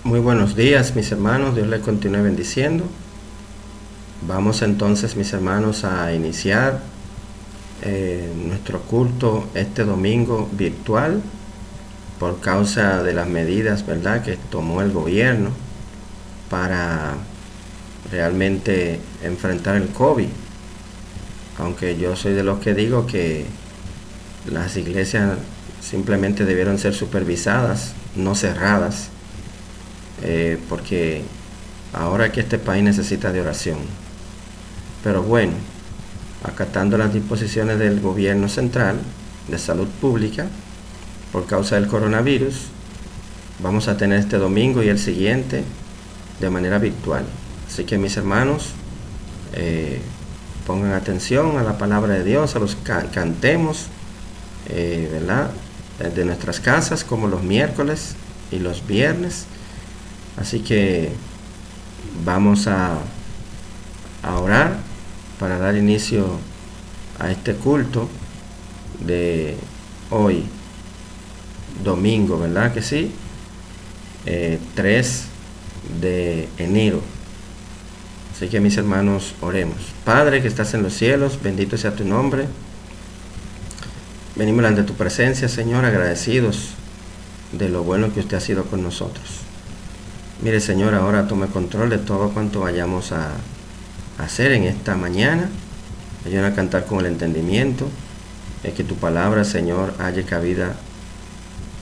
Muy buenos días, mis hermanos. Dios les continúe bendiciendo. Vamos entonces, mis hermanos, a iniciar nuestro culto este domingo virtual por causa de las medidas, ¿verdad?, que tomó el gobierno para realmente enfrentar el COVID. Aunque yo soy de los que digo que las iglesias simplemente debieron ser supervisadas, no cerradas, porque ahora que este país necesita de oración. Pero bueno, acatando las disposiciones del gobierno central de salud pública por causa del coronavirus, vamos a tener este domingo y el siguiente de manera virtual. Así que mis hermanos, pongan atención a la palabra de Dios, a los cantemos, ¿verdad?, de nuestras casas, como los miércoles y los viernes. Así que vamos a orar para dar inicio a este culto de hoy, domingo, ¿verdad que sí? 3 de enero. Así que mis hermanos, oremos. Padre que estás en los cielos, bendito sea tu nombre. Venimos ante tu presencia, Señor, agradecidos de lo bueno que usted ha sido con nosotros. Mire, Señor, ahora tome control de todo cuanto vayamos a hacer en esta mañana. Ayúdanos a cantar con el entendimiento. Es que tu palabra, Señor, haya cabida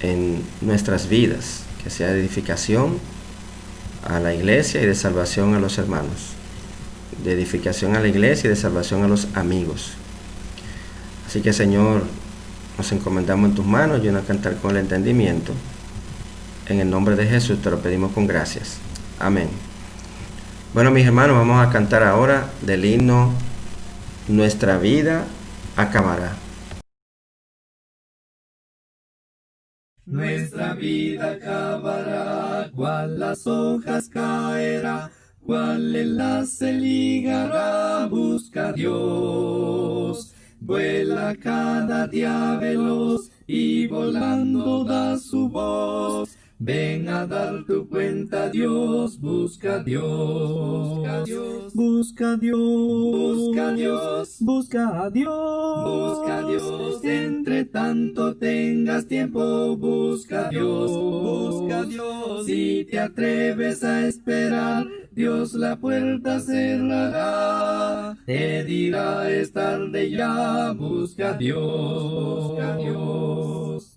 en nuestras vidas, que sea de edificación a la iglesia y de salvación a los hermanos, de edificación a la iglesia y de salvación a los amigos. Así que, Señor, nos encomendamos en tus manos. Ayúdanos a cantar con el entendimiento. En el nombre de Jesús te lo pedimos con gracias. Amén. Bueno, mis hermanos, vamos a cantar ahora del himno Nuestra vida acabará. Nuestra vida acabará, cual las hojas caerá, cual enlace ligará, busca a Dios. Vuela cada día veloz y volando da su voz. Ven a dar tu cuenta a Dios, busca a Dios, busca a Dios, busca a Dios, busca a Dios, busca a Dios. Entre tanto tengas tiempo, busca a Dios, busca a Dios. Si te atreves a esperar, Dios la puerta cerrará. Te dirá es tarde ya, busca a Dios, busca a Dios.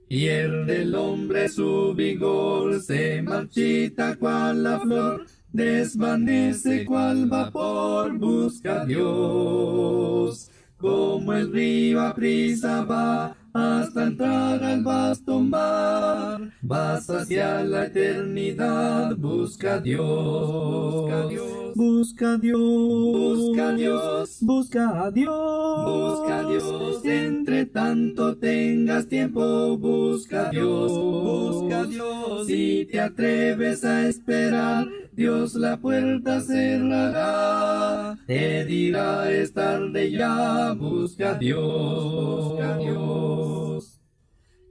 Pierde el hombre su vigor, se marchita cual la flor, desvanece cual vapor, busca a Dios. Como el río a prisa va, hasta entrar al vasto mar, vas hacia la eternidad, busca a Dios, busca a Dios, busca a Dios, busca a Dios, busca a Dios. Entre tanto tengas tiempo, busca a Dios, busca a Dios. Si te atreves a esperar, Dios la puerta cerrará. Te dirá es tarde ya, busca a Dios, busca a Dios.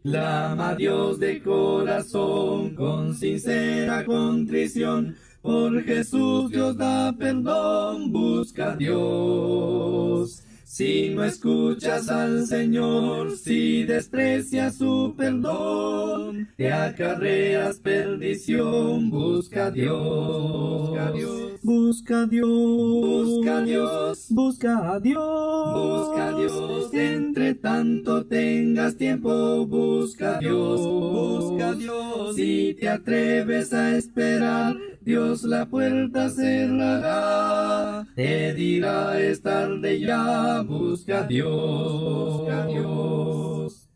Clama a Dios de corazón, con sincera contrición. Por Jesús Dios da perdón, busca a Dios. Si no escuchas al Señor, si desprecias su perdón, te acarreas perdición, busca a Dios, busca a Dios, busca a Dios, busca a Dios, busca a Dios. Entre tanto tengas tiempo, busca a Dios, busca a Dios. Si te atreves a esperar, Dios la puerta cerrará. Te dirá es tarde ya, busca a Dios, busca a Dios.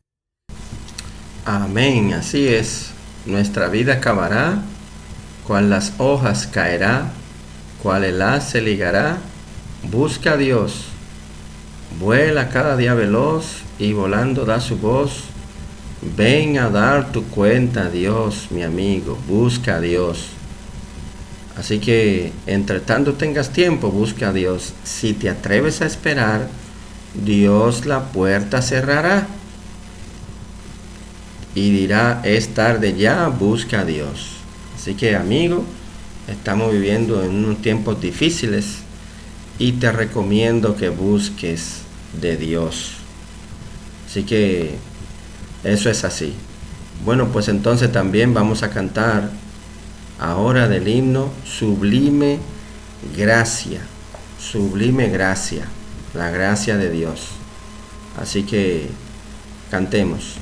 Amén, así es. Nuestra vida acabará, cual las hojas caerá, cual el haz se ligará. Busca a Dios. Vuela cada día veloz y volando da su voz. Ven a dar tu cuenta a Dios, mi amigo. Busca a Dios. Así que, entre tanto tengas tiempo, busca a Dios. Si te atreves a esperar, Dios la puerta cerrará. Y dirá, es tarde ya, busca a Dios. Así que, amigo, estamos viviendo en unos tiempos difíciles y te recomiendo que busques de Dios. Así que eso es así. Bueno, pues entonces también vamos a cantar ahora del himno Sublime Gracia. Sublime Gracia, la gracia de Dios. Así que cantemos.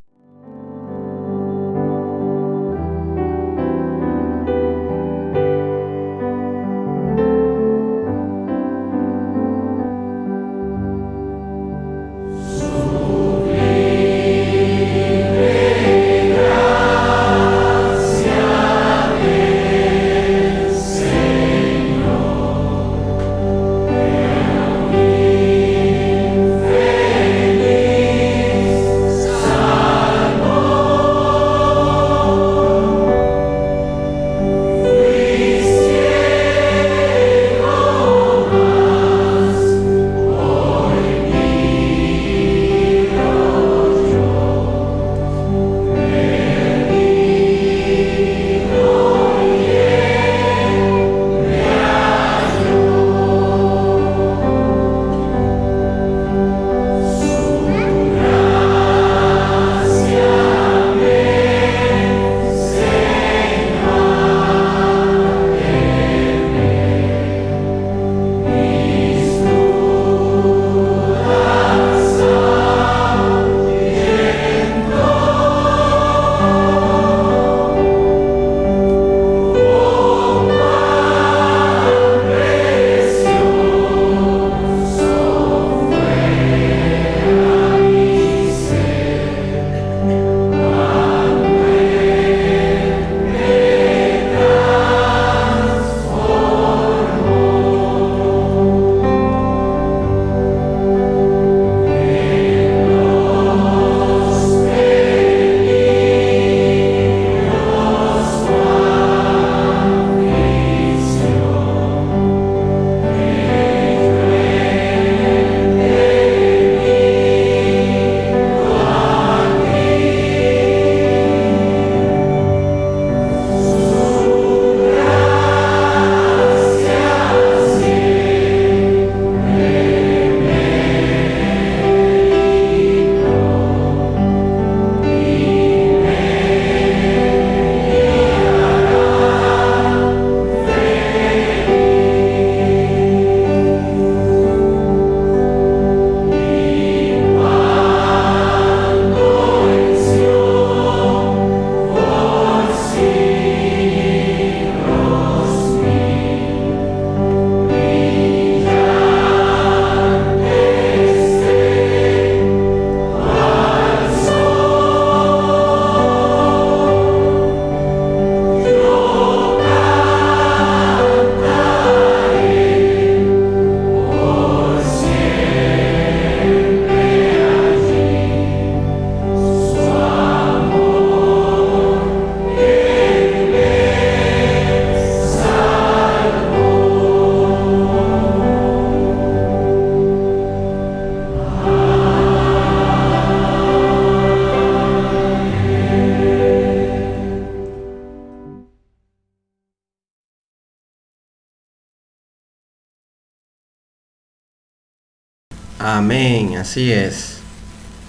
Amén, así es.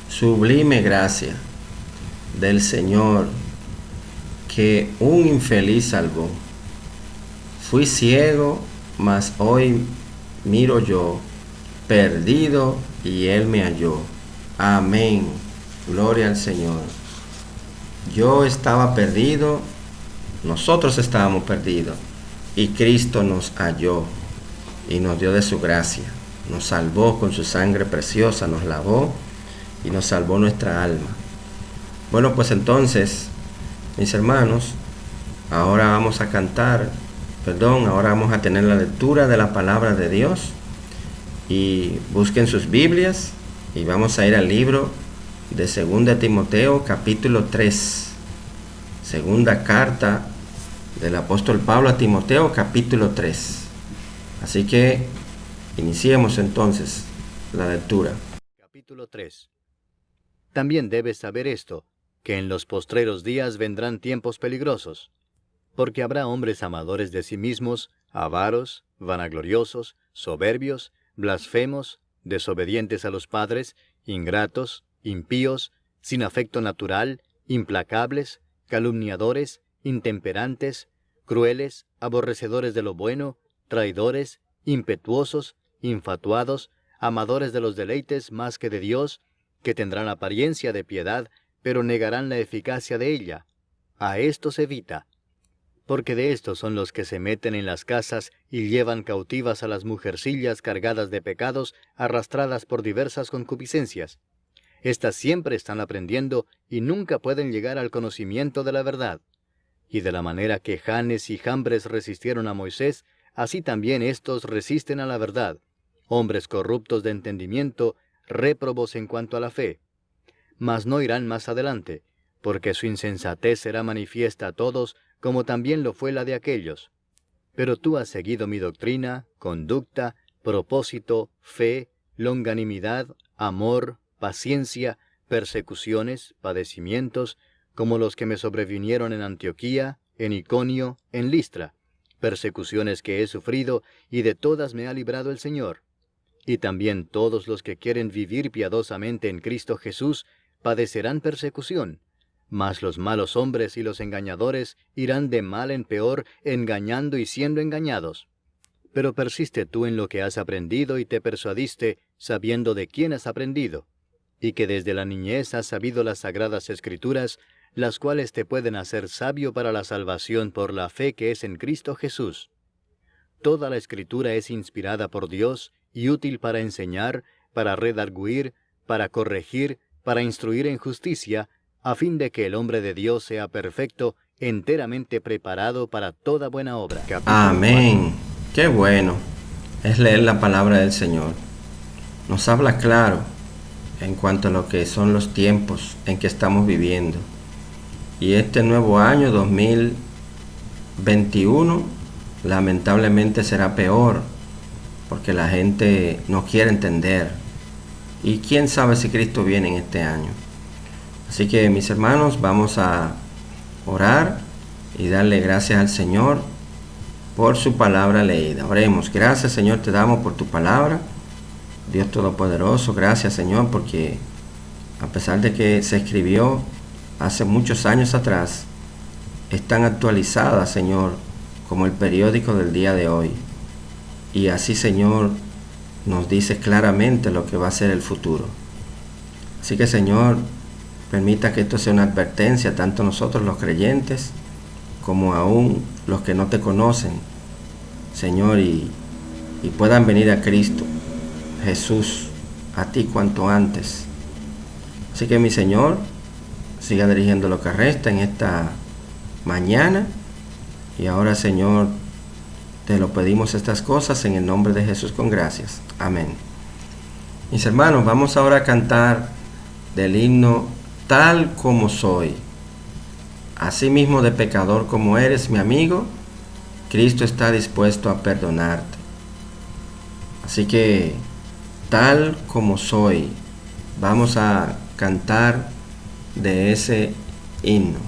Sublime gracia del Señor que un infeliz salvó. Fui ciego, mas hoy miro yo, perdido y Él me halló. Amén, gloria al Señor. Yo estaba perdido, nosotros estábamos perdidos y Cristo nos halló y nos dio de su gracia. Nos salvó con su sangre preciosa, nos lavó y nos salvó nuestra alma. Bueno, pues entonces, mis hermanos, ahora vamos a cantar, ahora vamos a tener la lectura de la palabra de Dios. Y busquen sus Biblias y vamos a ir al libro de 2 Timoteo capítulo 3. Segunda carta del apóstol Pablo a Timoteo capítulo 3. Así que iniciemos entonces la lectura. Capítulo 3. También debes saber esto, que en los postreros días vendrán tiempos peligrosos, Porque habrá hombres amadores de sí mismos, avaros, vanagloriosos, soberbios, blasfemos, desobedientes a los padres, ingratos, impíos, sin afecto natural, implacables, calumniadores, intemperantes, crueles, aborrecedores de lo bueno, traidores, impetuosos, infatuados, amadores de los deleites más que de Dios, que tendrán apariencia de piedad, pero negarán la eficacia de ella. A estos evita, porque de estos son los que se meten en las casas y llevan cautivas a las mujercillas cargadas de pecados, arrastradas por diversas concupiscencias. Estas siempre están aprendiendo y nunca pueden llegar al conocimiento de la verdad. Y de la manera que Janes y Jambres resistieron a Moisés, así también éstos resisten a la verdad, hombres corruptos de entendimiento, réprobos en cuanto a la fe. Mas no irán más adelante, porque su insensatez será manifiesta a todos, como también lo fue la de aquellos. Pero tú has seguido mi doctrina, conducta, propósito, fe, longanimidad, amor, paciencia, persecuciones, padecimientos, como los que me sobrevinieron en Antioquía, en Iconio, en Listra, persecuciones que he sufrido, y de todas me ha librado el Señor. Y también todos los que quieren vivir piadosamente en Cristo Jesús padecerán persecución. Mas los malos hombres y los engañadores irán de mal en peor, engañando y siendo engañados. Pero persiste tú en lo que has aprendido y te persuadiste, sabiendo de quién has aprendido, y que desde la niñez has sabido las sagradas Escrituras, las cuales te pueden hacer sabio para la salvación por la fe que es en Cristo Jesús. Toda la Escritura es inspirada por Dios y útil para enseñar, para redarguir, para corregir, para instruir en justicia, a fin de que el hombre de Dios sea perfecto, enteramente preparado para toda buena obra. Amén. Qué bueno es leer la palabra del Señor. Nos habla claro en cuanto a lo que son los tiempos en que estamos viviendo. Y este nuevo año 2021 lamentablemente será peor, porque la gente no quiere entender. Y quién sabe si Cristo viene en este año. Así que, mis hermanos, vamos a orar y darle gracias al Señor por su palabra leída. Oremos. Gracias, Señor, te damos por tu palabra. Dios Todopoderoso, gracias, Señor, porque a pesar de que se escribió hace muchos años atrás, es tan actualizada, Señor, como el periódico del día de hoy. Y así, Señor, nos dice claramente lo que va a ser el futuro. Así que, Señor, permita que esto sea una advertencia, tanto nosotros los creyentes, como aún los que no te conocen, Señor, y puedan venir a Cristo Jesús, a ti cuanto antes. Así que, mi Señor, siga dirigiendo lo que resta en esta mañana. Y ahora, Señor, te lo pedimos estas cosas en el nombre de Jesús con gracias. Amén. Mis hermanos, vamos ahora a cantar del himno Tal como soy. Asimismo de pecador como eres, mi amigo, Cristo está dispuesto a perdonarte. Así que, tal como soy, vamos a cantar de ese himno.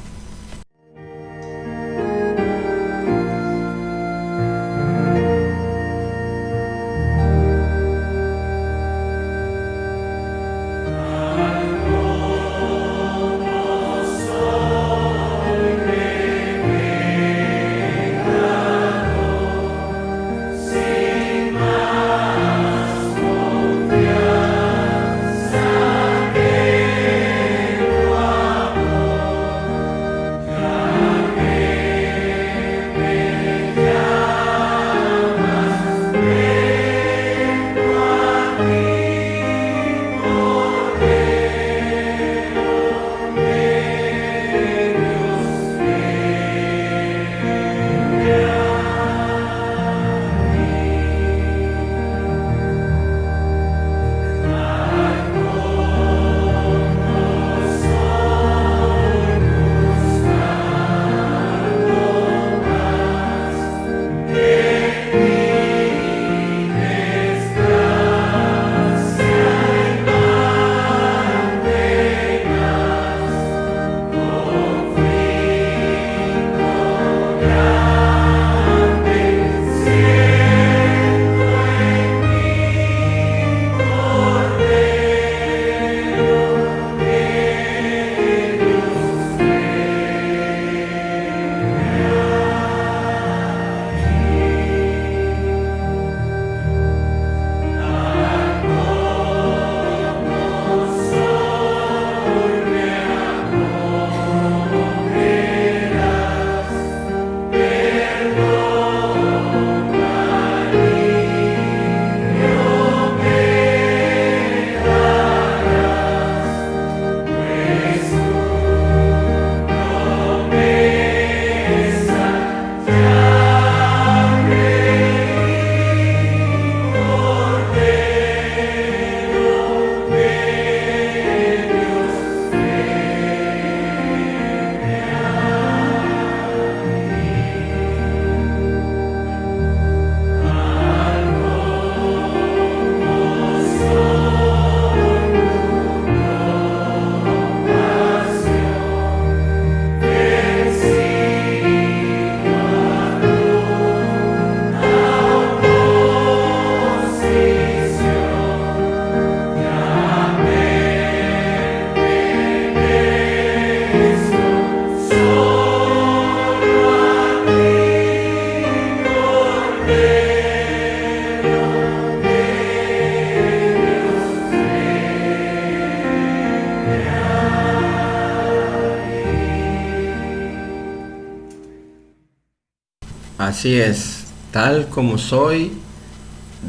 Así es, tal como soy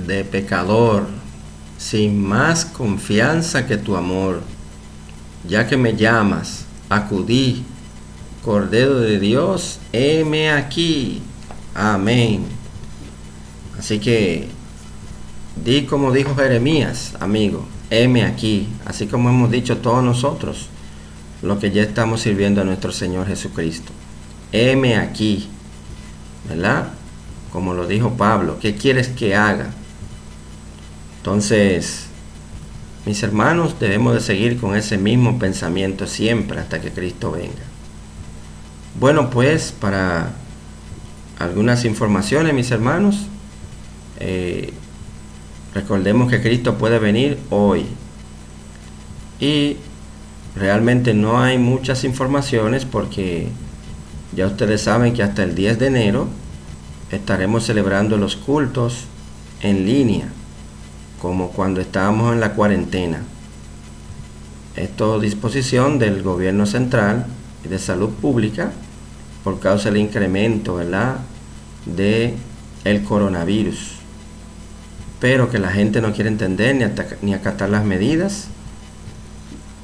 de pecador, sin más confianza que tu amor, ya que me llamas, acudí, Cordero de Dios, heme aquí. Amén. Así que di como dijo Jeremías, amigo, heme aquí, así como hemos dicho todos nosotros, los que ya estamos sirviendo a nuestro Señor Jesucristo. Heme aquí, ¿verdad? Como lo dijo Pablo, ¿qué quieres que haga? Entonces, mis hermanos, debemos de seguir con ese mismo pensamiento siempre hasta que Cristo venga. Bueno, pues para algunas informaciones, mis hermanos, recordemos que Cristo puede venir hoy y realmente no hay muchas informaciones porque ya ustedes saben que hasta el 10 de enero estaremos celebrando los cultos en línea, como cuando estábamos en la cuarentena. Esto a disposición del gobierno central y de salud pública por causa del incremento, ¿verdad?, de el coronavirus. Pero que la gente no quiere entender ni acatar las medidas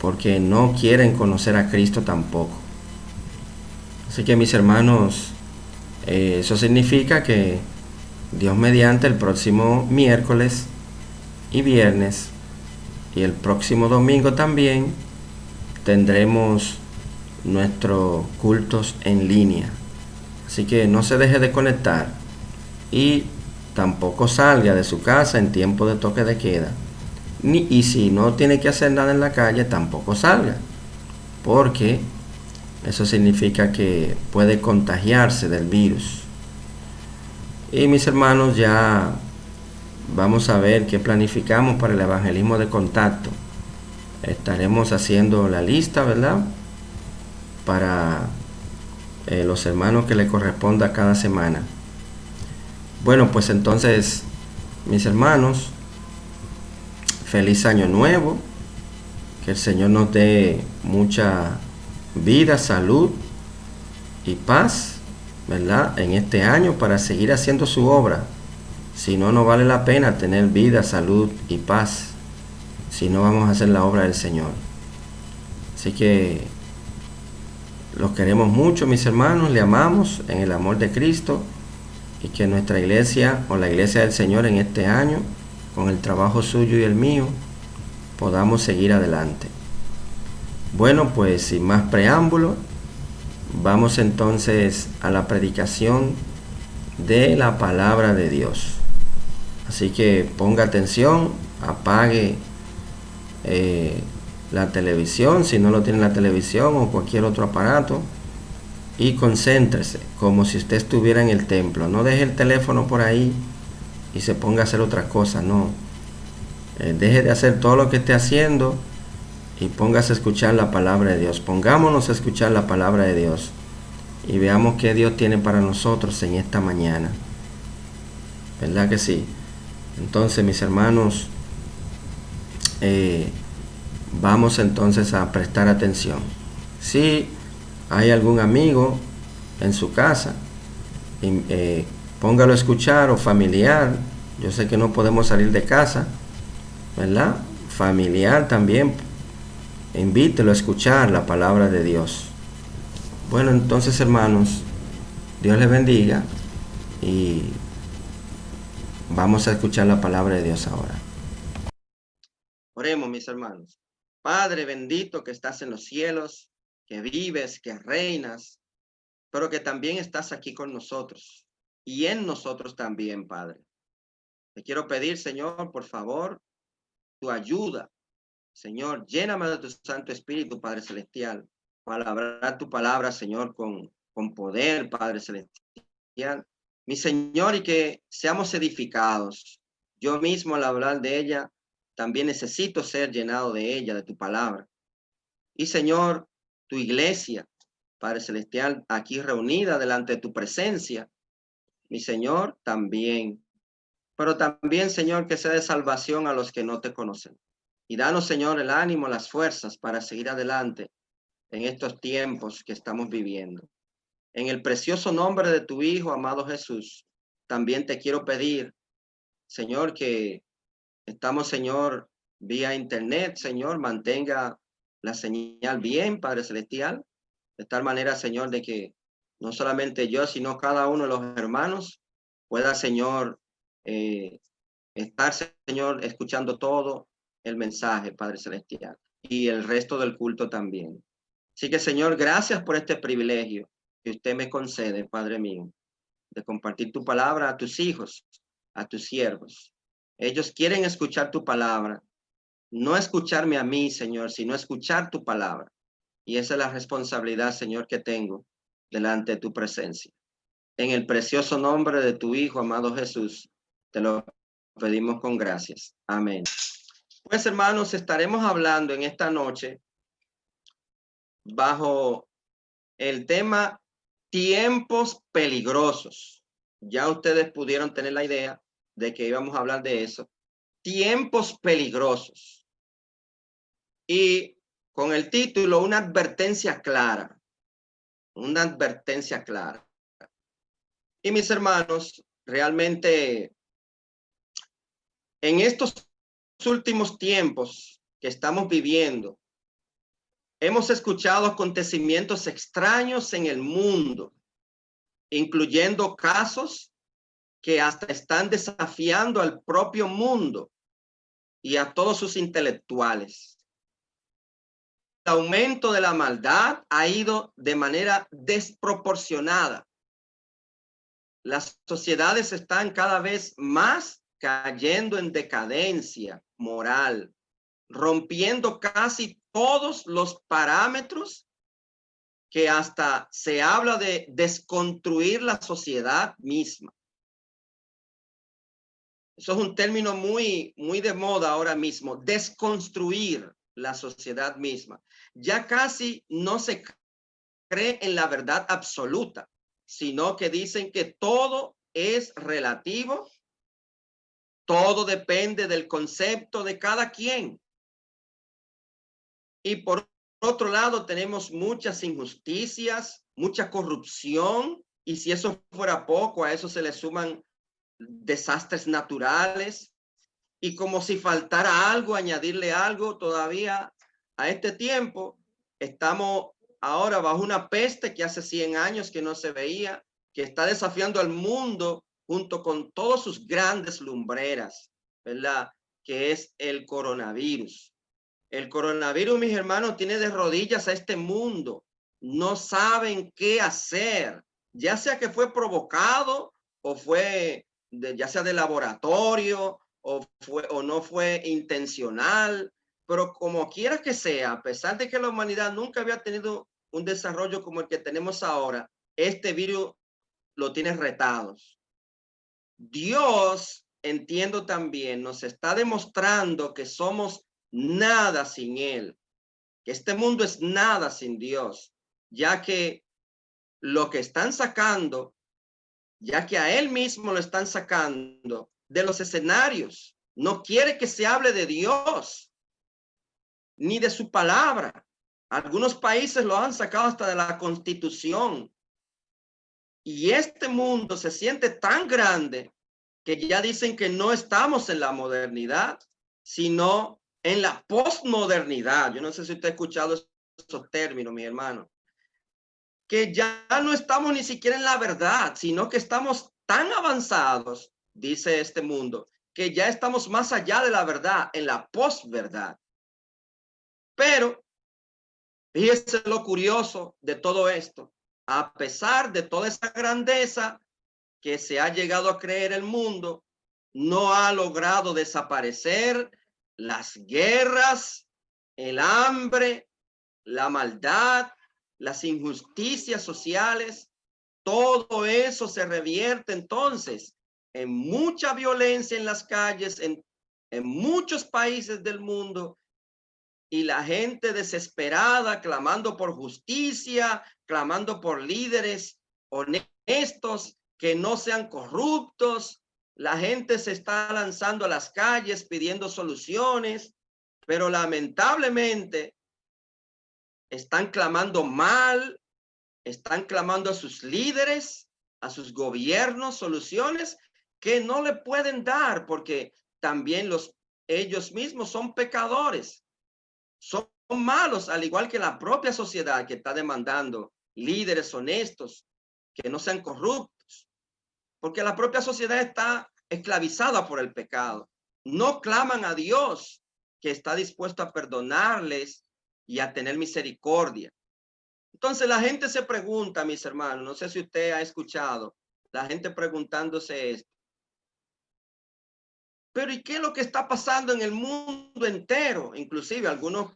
porque no quieren conocer a Cristo tampoco. Así que mis hermanos, eso significa que Dios mediante el próximo miércoles y viernes y el próximo domingo también tendremos nuestros cultos en línea. Así que no se deje de conectar y tampoco salga de su casa en tiempo de toque de queda. Y si no tiene que hacer nada en la calle, tampoco salga, porque eso significa que puede contagiarse del virus. Y mis hermanos, ya vamos a ver qué planificamos para el evangelismo de contacto. Estaremos haciendo la lista, ¿verdad?, para los hermanos que le corresponda cada semana. Bueno, pues entonces, mis hermanos, feliz año nuevo, que el Señor nos dé mucha vida, salud y paz, ¿verdad?, en este año para seguir haciendo su obra. Si no, no vale la pena tener vida, salud y paz, si no vamos a hacer la obra del Señor. Así que los queremos mucho, mis hermanos, le amamos en el amor de Cristo, y que nuestra iglesia o la iglesia del Señor en este año, con el trabajo suyo y el mío, podamos seguir adelante. Bueno, pues sin más preámbulo, vamos entonces a la predicación de la palabra de Dios. Así que ponga atención, apague la televisión, si no lo tiene la televisión o cualquier otro aparato, y concéntrese como si usted estuviera en el templo. No deje el teléfono por ahí y se ponga a hacer otra cosa, no. Deje de hacer todo lo que esté haciendo y póngase a escuchar la palabra de Dios. Pongámonos a escuchar la palabra de Dios y veamos qué Dios tiene para nosotros en esta mañana. ¿Verdad que sí? Entonces, mis hermanos, vamos entonces a prestar atención. Si hay algún amigo en su casa, póngalo a escuchar, o familiar. Yo sé que no podemos salir de casa, ¿verdad? Familiar también, invítelo a escuchar la palabra de Dios. Bueno, entonces, hermanos, Dios les bendiga y vamos a escuchar la palabra de Dios ahora. Oremos, mis hermanos. Padre bendito que estás en los cielos, que vives, que reinas, pero que también estás aquí con nosotros y en nosotros también, Padre. Te quiero pedir, Señor, por favor, tu ayuda. Señor, lléname de tu Santo Espíritu, Padre Celestial, para hablar tu palabra, Señor, con poder, Padre Celestial. Mi Señor, y que seamos edificados. Yo mismo, al hablar de ella, también necesito ser llenado de ella, de tu palabra. Y Señor, tu iglesia, Padre Celestial, aquí reunida delante de tu presencia, mi Señor, también. Pero también, Señor, que sea de salvación a los que no te conocen. Y danos, Señor, el ánimo, las fuerzas para seguir adelante en estos tiempos que estamos viviendo. En el precioso nombre de tu Hijo, amado Jesús, también te quiero pedir, Señor, que estamos, Señor, vía internet, Señor, mantenga la señal bien, Padre Celestial, de tal manera, Señor, de que no solamente yo, sino cada uno de los hermanos pueda, Señor, eh, estar, Señor, escuchando todo el mensaje, Padre Celestial, y el resto del culto también. Así que, Señor, gracias por este privilegio que usted me concede, Padre mío, de compartir tu palabra a tus hijos, a tus siervos. Ellos quieren escuchar tu palabra, no escucharme a mí, Señor, sino escuchar tu palabra. Y esa es la responsabilidad, Señor, que tengo delante de tu presencia. En el precioso nombre de tu Hijo, amado Jesús, te lo pedimos con gracias. Amén. Pues, hermanos, estaremos hablando en esta noche bajo el tema tiempos peligrosos. Ya ustedes pudieron tener la idea de que íbamos a hablar de eso. Tiempos peligrosos. Y con el título, una advertencia clara. Una advertencia clara. Y mis hermanos, realmente en estos últimos tiempos que estamos viviendo, hemos escuchado acontecimientos extraños en el mundo, incluyendo casos que hasta están desafiando al propio mundo y a todos sus intelectuales. El aumento de la maldad ha ido de manera desproporcionada. Las sociedades están cada vez más cayendo en decadencia moral, rompiendo casi todos los parámetros que hasta se habla de desconstruir la sociedad misma. Eso es un término muy de moda ahora mismo, desconstruir la sociedad misma. Ya casi no se cree en la verdad absoluta, sino que dicen que todo es relativo, todo depende del concepto de cada quien. Y por otro lado tenemos muchas injusticias, mucha corrupción, y si eso fuera poco, a eso se le suman desastres naturales, y como si faltara algo, añadirle algo todavía a este tiempo, estamos ahora bajo una peste que hace 100 años que no se veía, que está desafiando al mundo junto con todas sus grandes lumbreras, ¿verdad? Que es el coronavirus. El coronavirus, mis hermanos, tiene de rodillas a este mundo. No saben qué hacer, ya sea que fue provocado o fue ya sea de laboratorio o no fue intencional, pero como quiera que sea, a pesar de que la humanidad nunca había tenido un desarrollo como el que tenemos ahora, este virus lo tiene retados. Dios, entiendo también, nos está demostrando que somos nada sin Él, que este mundo es nada sin Dios, ya que lo que están sacando, ya que a Él mismo lo están sacando de los escenarios, no quiere que se hable de Dios ni de su palabra. Algunos países lo han sacado hasta de la Constitución. Y este mundo se siente tan grande que ya dicen que no estamos en la modernidad, sino en la posmodernidad. Yo no sé si usted ha escuchado esos términos, mi hermano. Que ya no estamos ni siquiera en la verdad, sino que estamos tan avanzados, dice este mundo, que ya estamos más allá de la verdad, en la posverdad. Pero fíjese lo curioso de todo esto. A pesar de toda esa grandeza que se ha llegado a creer el mundo, no ha logrado desaparecer las guerras, el hambre, la maldad, las injusticias sociales. Todo eso se revierte entonces en mucha violencia en las calles, en muchos países del mundo, y la gente desesperada clamando por justicia, clamando por líderes honestos que no sean corruptos. La gente se está lanzando a las calles pidiendo soluciones, pero lamentablemente están clamando mal están clamando a sus líderes, a sus gobiernos, soluciones que no le pueden dar, porque también ellos mismos son pecadores, son malos, al igual que la propia sociedad que está demandando líderes honestos, que no sean corruptos, porque la propia sociedad está esclavizada por el pecado. No claman a Dios, que está dispuesto a perdonarles y a tener misericordia. Entonces la gente se pregunta, mis hermanos, no sé si usted ha escuchado, la gente preguntándose esto. Pero ¿y qué es lo que está pasando en el mundo entero? Inclusive algunos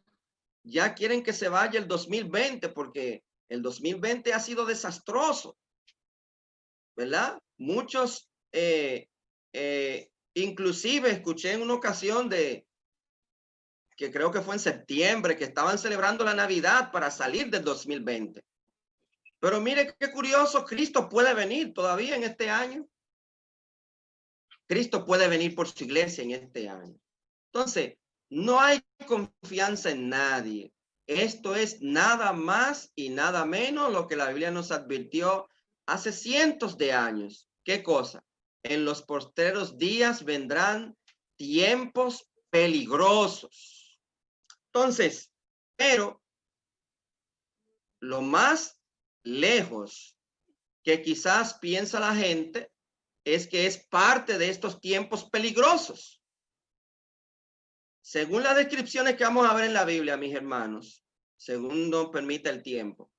ya quieren que se vaya el 2020 porque el 2020 ha sido desastroso, ¿verdad? Muchos, inclusive escuché en una ocasión que creo que fue en septiembre, que estaban celebrando la Navidad para salir del 2020. Pero mire qué curioso, Cristo puede venir todavía en este año. Cristo puede venir por su iglesia en este año. Entonces, no hay confianza en nadie. Esto es nada más y nada menos lo que la Biblia nos advirtió hace cientos de años. ¿Qué cosa? En los postreros días vendrán tiempos peligrosos. Entonces, pero lo más lejos que quizás piensa la gente es que es parte de estos tiempos peligrosos. Según las descripciones que vamos a ver en la Biblia, mis hermanos, según nos permite el tiempo,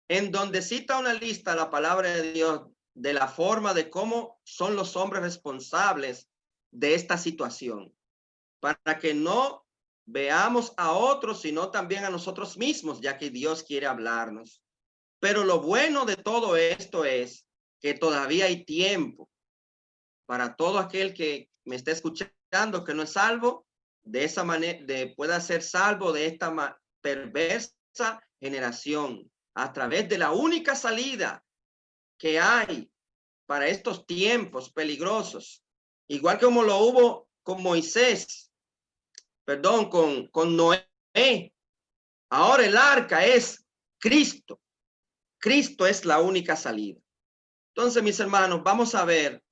en donde cita una lista la palabra de Dios de la forma de cómo son los hombres responsables de esta situación, para que no veamos a otros, sino también a nosotros mismos, ya que Dios quiere hablarnos. Pero lo bueno de todo esto es que todavía hay tiempo para todo aquel que me esté escuchando que no es salvo, de esa manera pueda ser salvo de esta perversa generación a través de la única salida que hay para estos tiempos peligrosos, igual como lo hubo con Moisés, perdón, con Noé. Ahora el arca es Cristo. Cristo es la única salida. Entonces, mis hermanos, vamos a ver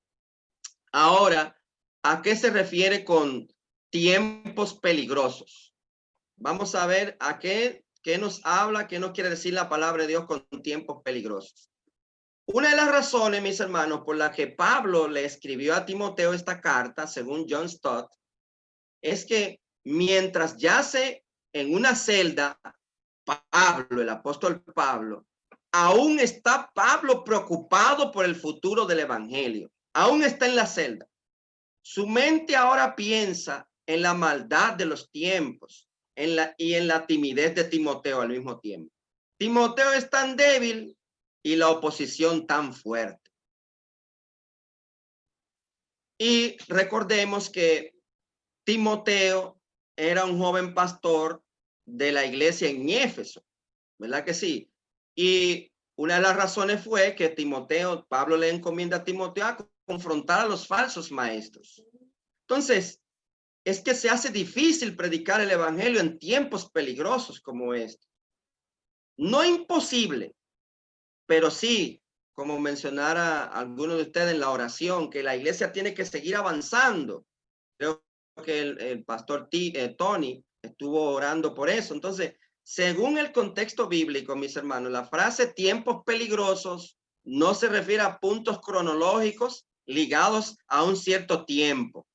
ahora a qué se refiere con tiempos peligrosos. Vamos a ver a qué nos habla, qué nos quiere decir la palabra de Dios con tiempos peligrosos. Una de las razones, mis hermanos, por la que Pablo le escribió a Timoteo esta carta, según John Stott, es que mientras yace en una celda, Pablo, el apóstol Pablo, aún está Pablo preocupado por el futuro del evangelio. Aún está en la celda. Su mente ahora piensa en la maldad de los tiempos y en la timidez de Timoteo al mismo tiempo. Timoteo es tan débil y la oposición tan fuerte. Y recordemos que Timoteo era un joven pastor de la iglesia en Éfeso, ¿verdad que sí? Y una de las razones fue que Pablo le encomienda a Timoteo a confrontar a los falsos maestros. Entonces, es que se hace difícil predicar el evangelio en tiempos peligrosos como este. No imposible, pero sí, como mencionara alguno de ustedes en la oración, que la iglesia tiene que seguir avanzando. Creo que el pastor Tony estuvo orando por eso. Entonces, según el contexto bíblico, mis hermanos, la frase tiempos peligrosos no se refiere a puntos cronológicos ligados a un cierto tiempo,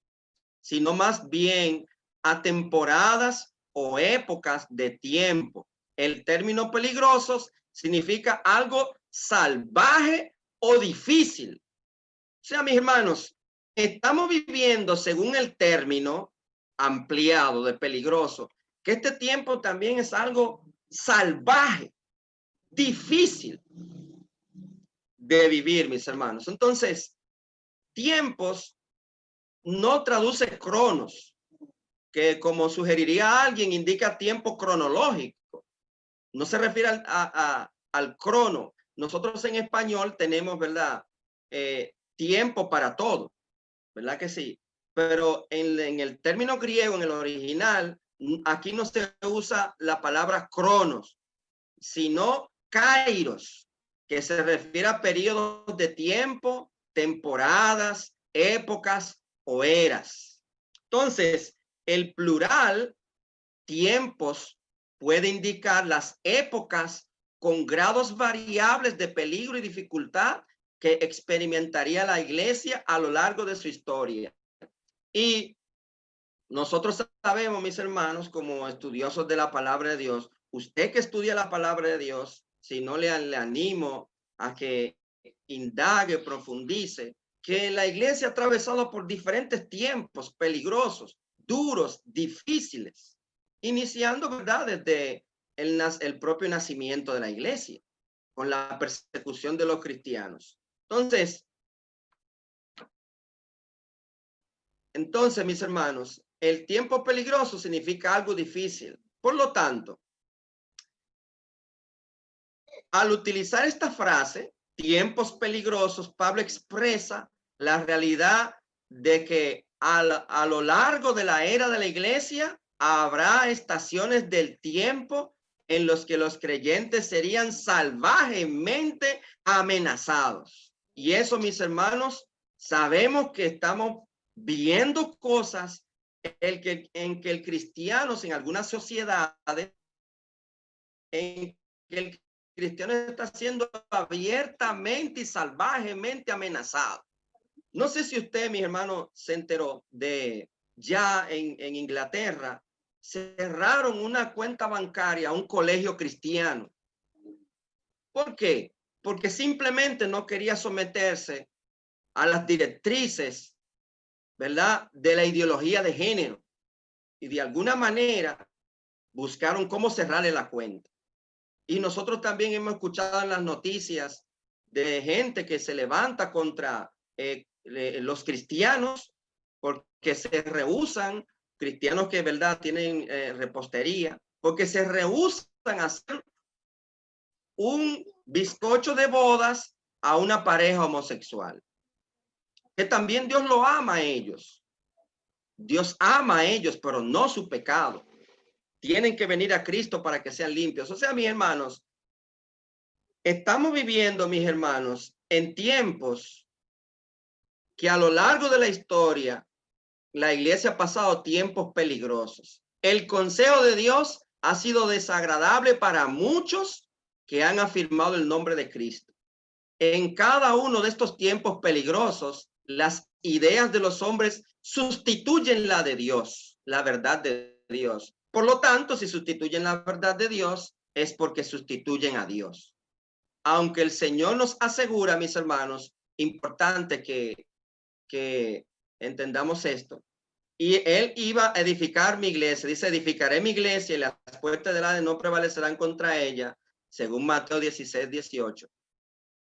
sino más bien a temporadas o épocas de tiempo. El término peligrosos significa algo salvaje o difícil. O sea, mis hermanos, estamos viviendo según el término ampliado de peligroso, que este tiempo también es algo salvaje, difícil de vivir, mis hermanos. Entonces, tiempos no traduce cronos, que como sugeriría alguien, indica tiempo cronológico. No se refiere al crono. Nosotros en español tenemos, ¿verdad? Tiempo para todo, ¿verdad que sí? Pero en el término griego, en el original, aquí no se usa la palabra cronos, sino kairos. que se refiere a periodos de tiempo, temporadas, épocas o eras. Entonces, el plural, tiempos, puede indicar las épocas con grados variables de peligro y dificultad que experimentaría la iglesia a lo largo de su historia. Y nosotros sabemos, mis hermanos, como estudiosos de la palabra de Dios, usted que estudia la palabra de Dios, si no le animo a que indague, profundice, que la iglesia ha atravesado por diferentes tiempos peligrosos, duros, difíciles, iniciando, ¿verdad?, desde el propio nacimiento de la iglesia, con la persecución de los cristianos. Entonces, mis hermanos, el tiempo peligroso significa algo difícil. Por lo tanto, al utilizar esta frase, tiempos peligrosos, Pablo expresa la realidad de que a lo largo de la era de la iglesia habrá estaciones del tiempo en los que los creyentes serían salvajemente amenazados. Y eso, mis hermanos, sabemos que estamos viendo cosas en que el cristiano, en algunas sociedades, en que el cristiano está siendo abiertamente y salvajemente amenazado. No sé si usted, mi hermano, se enteró de ya en Inglaterra, cerraron una cuenta bancaria a un colegio cristiano. ¿Por qué? Porque simplemente no quería someterse a las directrices, ¿verdad?, de la ideología de género. Y de alguna manera buscaron cómo cerrarle la cuenta. Y nosotros también hemos escuchado en las noticias de gente que se levanta contra los cristianos porque se rehúsan, cristianos que, verdad, tienen repostería, porque se rehúsan a hacer un bizcocho de bodas a una pareja homosexual. Que también Dios lo ama a ellos. Dios ama a ellos, pero no su pecado. Tienen que venir a Cristo para que sean limpios. O sea, mis hermanos, estamos viviendo, mis hermanos, en tiempos que a lo largo de la historia la iglesia ha pasado tiempos peligrosos. El consejo de Dios ha sido desagradable para muchos que han afirmado el nombre de Cristo. En cada uno de estos tiempos peligrosos, las ideas de los hombres sustituyen la de Dios, la verdad de Dios. Por lo tanto, si sustituyen la verdad de Dios, es porque sustituyen a Dios. Aunque el Señor nos asegura, mis hermanos, importante que entendamos esto. Y él iba a edificar mi iglesia. Dice, edificaré mi iglesia y las puertas del Hades no prevalecerán contra ella, según Mateo 16:18.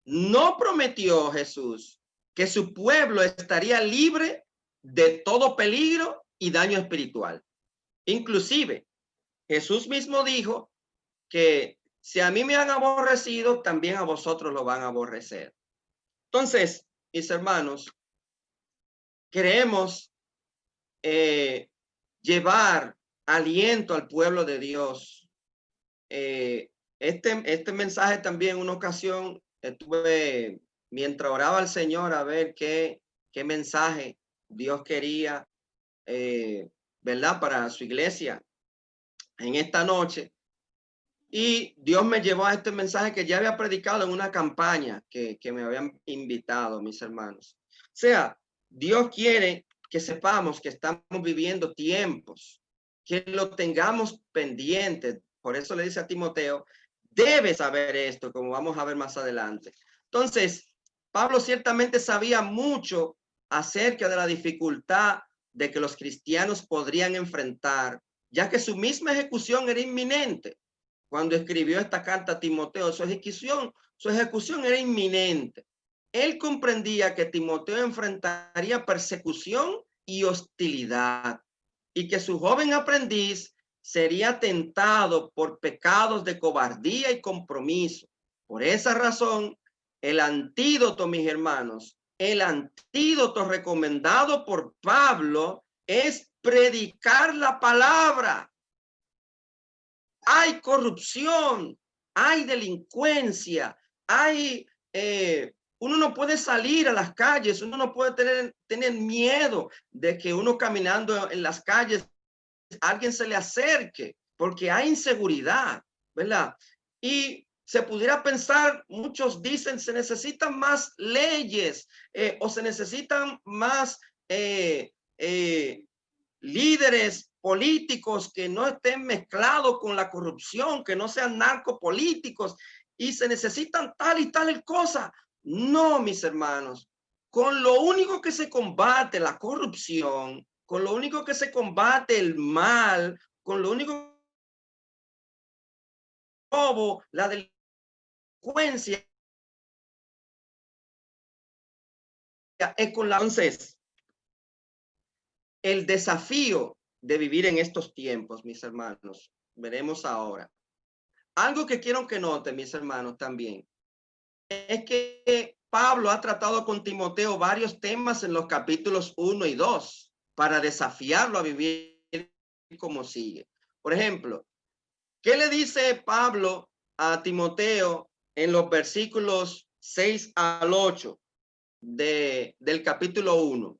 No prometió Jesús que su pueblo estaría libre de todo peligro y daño espiritual. Inclusive, Jesús mismo dijo que si a mí me han aborrecido, también a vosotros lo van a aborrecer. Entonces, mis hermanos, queremos llevar aliento al pueblo de Dios. Este mensaje también, una ocasión, estuve mientras oraba al Señor a ver qué mensaje Dios quería, ¿verdad?, para su iglesia en esta noche. Y Dios me llevó a este mensaje que ya había predicado en una campaña que me habían invitado, mis hermanos. O sea, Dios quiere que sepamos que estamos viviendo tiempos, que lo tengamos pendiente. Por eso le dice a Timoteo, debes saber esto, como vamos a ver más adelante. Entonces, Pablo ciertamente sabía mucho acerca de la dificultad de que los cristianos podrían enfrentar, ya que su misma ejecución era inminente. Cuando escribió esta carta a Timoteo, su ejecución era inminente. Él comprendía que Timoteo enfrentaría persecución y hostilidad y que su joven aprendiz sería tentado por pecados de cobardía y compromiso. Por esa razón, el antídoto, mis hermanos, el antídoto recomendado por Pablo es predicar la palabra. Hay corrupción, hay delincuencia, uno no puede salir a las calles, uno no puede tener miedo de que uno caminando en las calles alguien se le acerque, porque hay inseguridad, ¿verdad? Y se pudiera pensar, muchos dicen, se necesitan más leyes o se necesitan más líderes políticos que no estén mezclados con la corrupción, que no sean narcopolíticos, y se necesitan tal y tal cosa. No, mis hermanos, con lo único que se combate la corrupción, con lo único que se combate el mal, con lo único robo, la delincuencia, es con la... Entonces, el desafío de vivir en estos tiempos, mis hermanos, veremos ahora. Algo que quiero que noten, mis hermanos, también, es que Pablo ha tratado con Timoteo varios temas en los capítulos 1 y 2 para desafiarlo a vivir como sigue. Por ejemplo, ¿qué le dice Pablo a Timoteo en los versículos 6 al 8 del capítulo 1?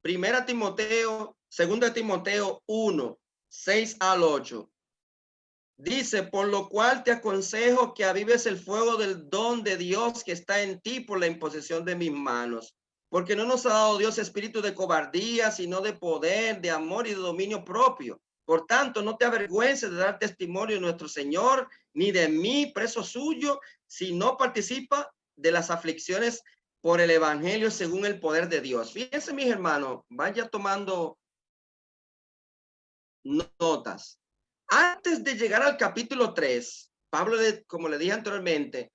Primera Timoteo, segunda Timoteo 1, 6 al 8. Dice, por lo cual te aconsejo que avives el fuego del don de Dios que está en ti por la imposición de mis manos. Porque no nos ha dado Dios espíritu de cobardía, sino de poder, de amor y de dominio propio. Por tanto, no te avergüences de dar testimonio de nuestro Señor, ni de mí, preso suyo, si no participa de las aflicciones por el evangelio según el poder de Dios. Fíjense, mis hermanos, vaya tomando notas. Antes de llegar al capítulo 3, Pablo, como le dije anteriormente,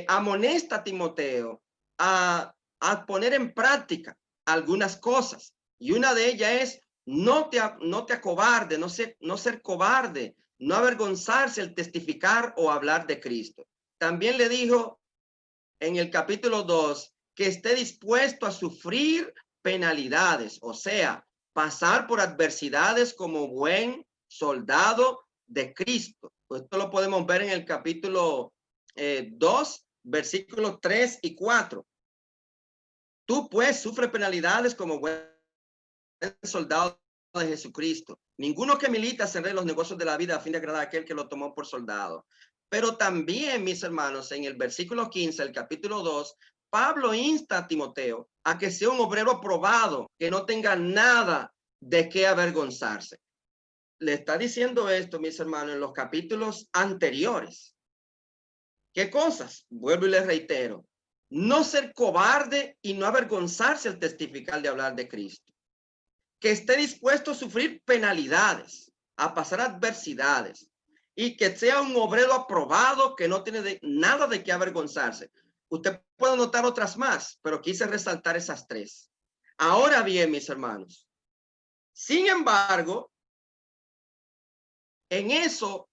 amonesta a Timoteo a poner en práctica algunas cosas. Y una de ellas es no te acobarde, no ser cobarde, no avergonzarse al testificar o hablar de Cristo. También le dijo en el capítulo 2 que esté dispuesto a sufrir penalidades, o sea, pasar por adversidades como buen soldado de Cristo. Esto lo podemos ver en el capítulo 2, versículos 3 y 4. Tú pues sufre penalidades como buen soldado de Jesucristo. Ninguno que milita se los negocios de la vida a fin de agradar a aquel que lo tomó por soldado. Pero también, mis hermanos, en el versículo 15, el capítulo 2, Pablo insta a Timoteo a que sea un obrero aprobado, que no tenga nada de qué avergonzarse. Le está diciendo esto, mis hermanos, en los capítulos anteriores. ¿Qué cosas? Vuelvo y les reitero. No ser cobarde y no avergonzarse al testificar de hablar de Cristo. Que esté dispuesto a sufrir penalidades, a pasar adversidades y que sea un obrero aprobado que no tiene nada de qué avergonzarse. Usted puede notar otras más, pero quise resaltar esas tres. Ahora bien, mis hermanos, sin embargo, en eso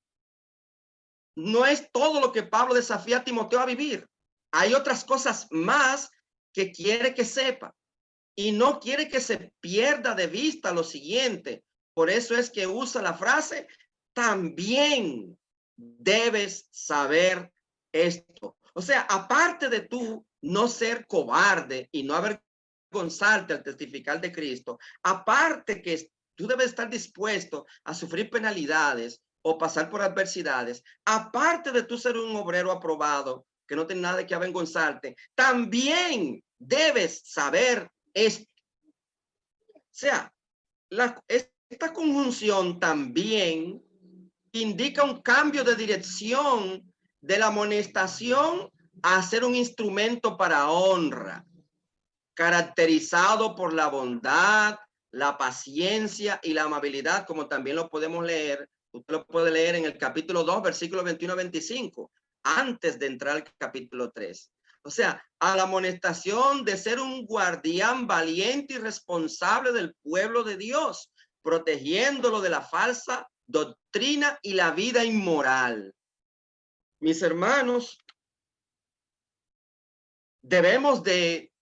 no es todo lo que Pablo desafía a Timoteo a vivir. Hay otras cosas más que quiere que sepa y no quiere que se pierda de vista lo siguiente. Por eso es que usa la frase, también debes saber esto. O sea, aparte de tú no ser cobarde y no avergonzarte al testificar de Cristo, aparte que tú debes estar dispuesto a sufrir penalidades o pasar por adversidades, aparte de tú ser un obrero aprobado, que no tiene nada de que avergonzarte, también debes saber esto. O sea, esta conjunción también indica un cambio de dirección de la amonestación a ser un instrumento para honra, caracterizado por la bondad, la paciencia y la amabilidad, como también lo podemos leer. Usted lo puede leer en el capítulo 2, versículos 21 a 25, antes de entrar al capítulo 3. O sea, a la amonestación de ser un guardián valiente y responsable del pueblo de Dios, protegiéndolo de la falsa doctrina y la vida inmoral. Mis hermanos, debemos de,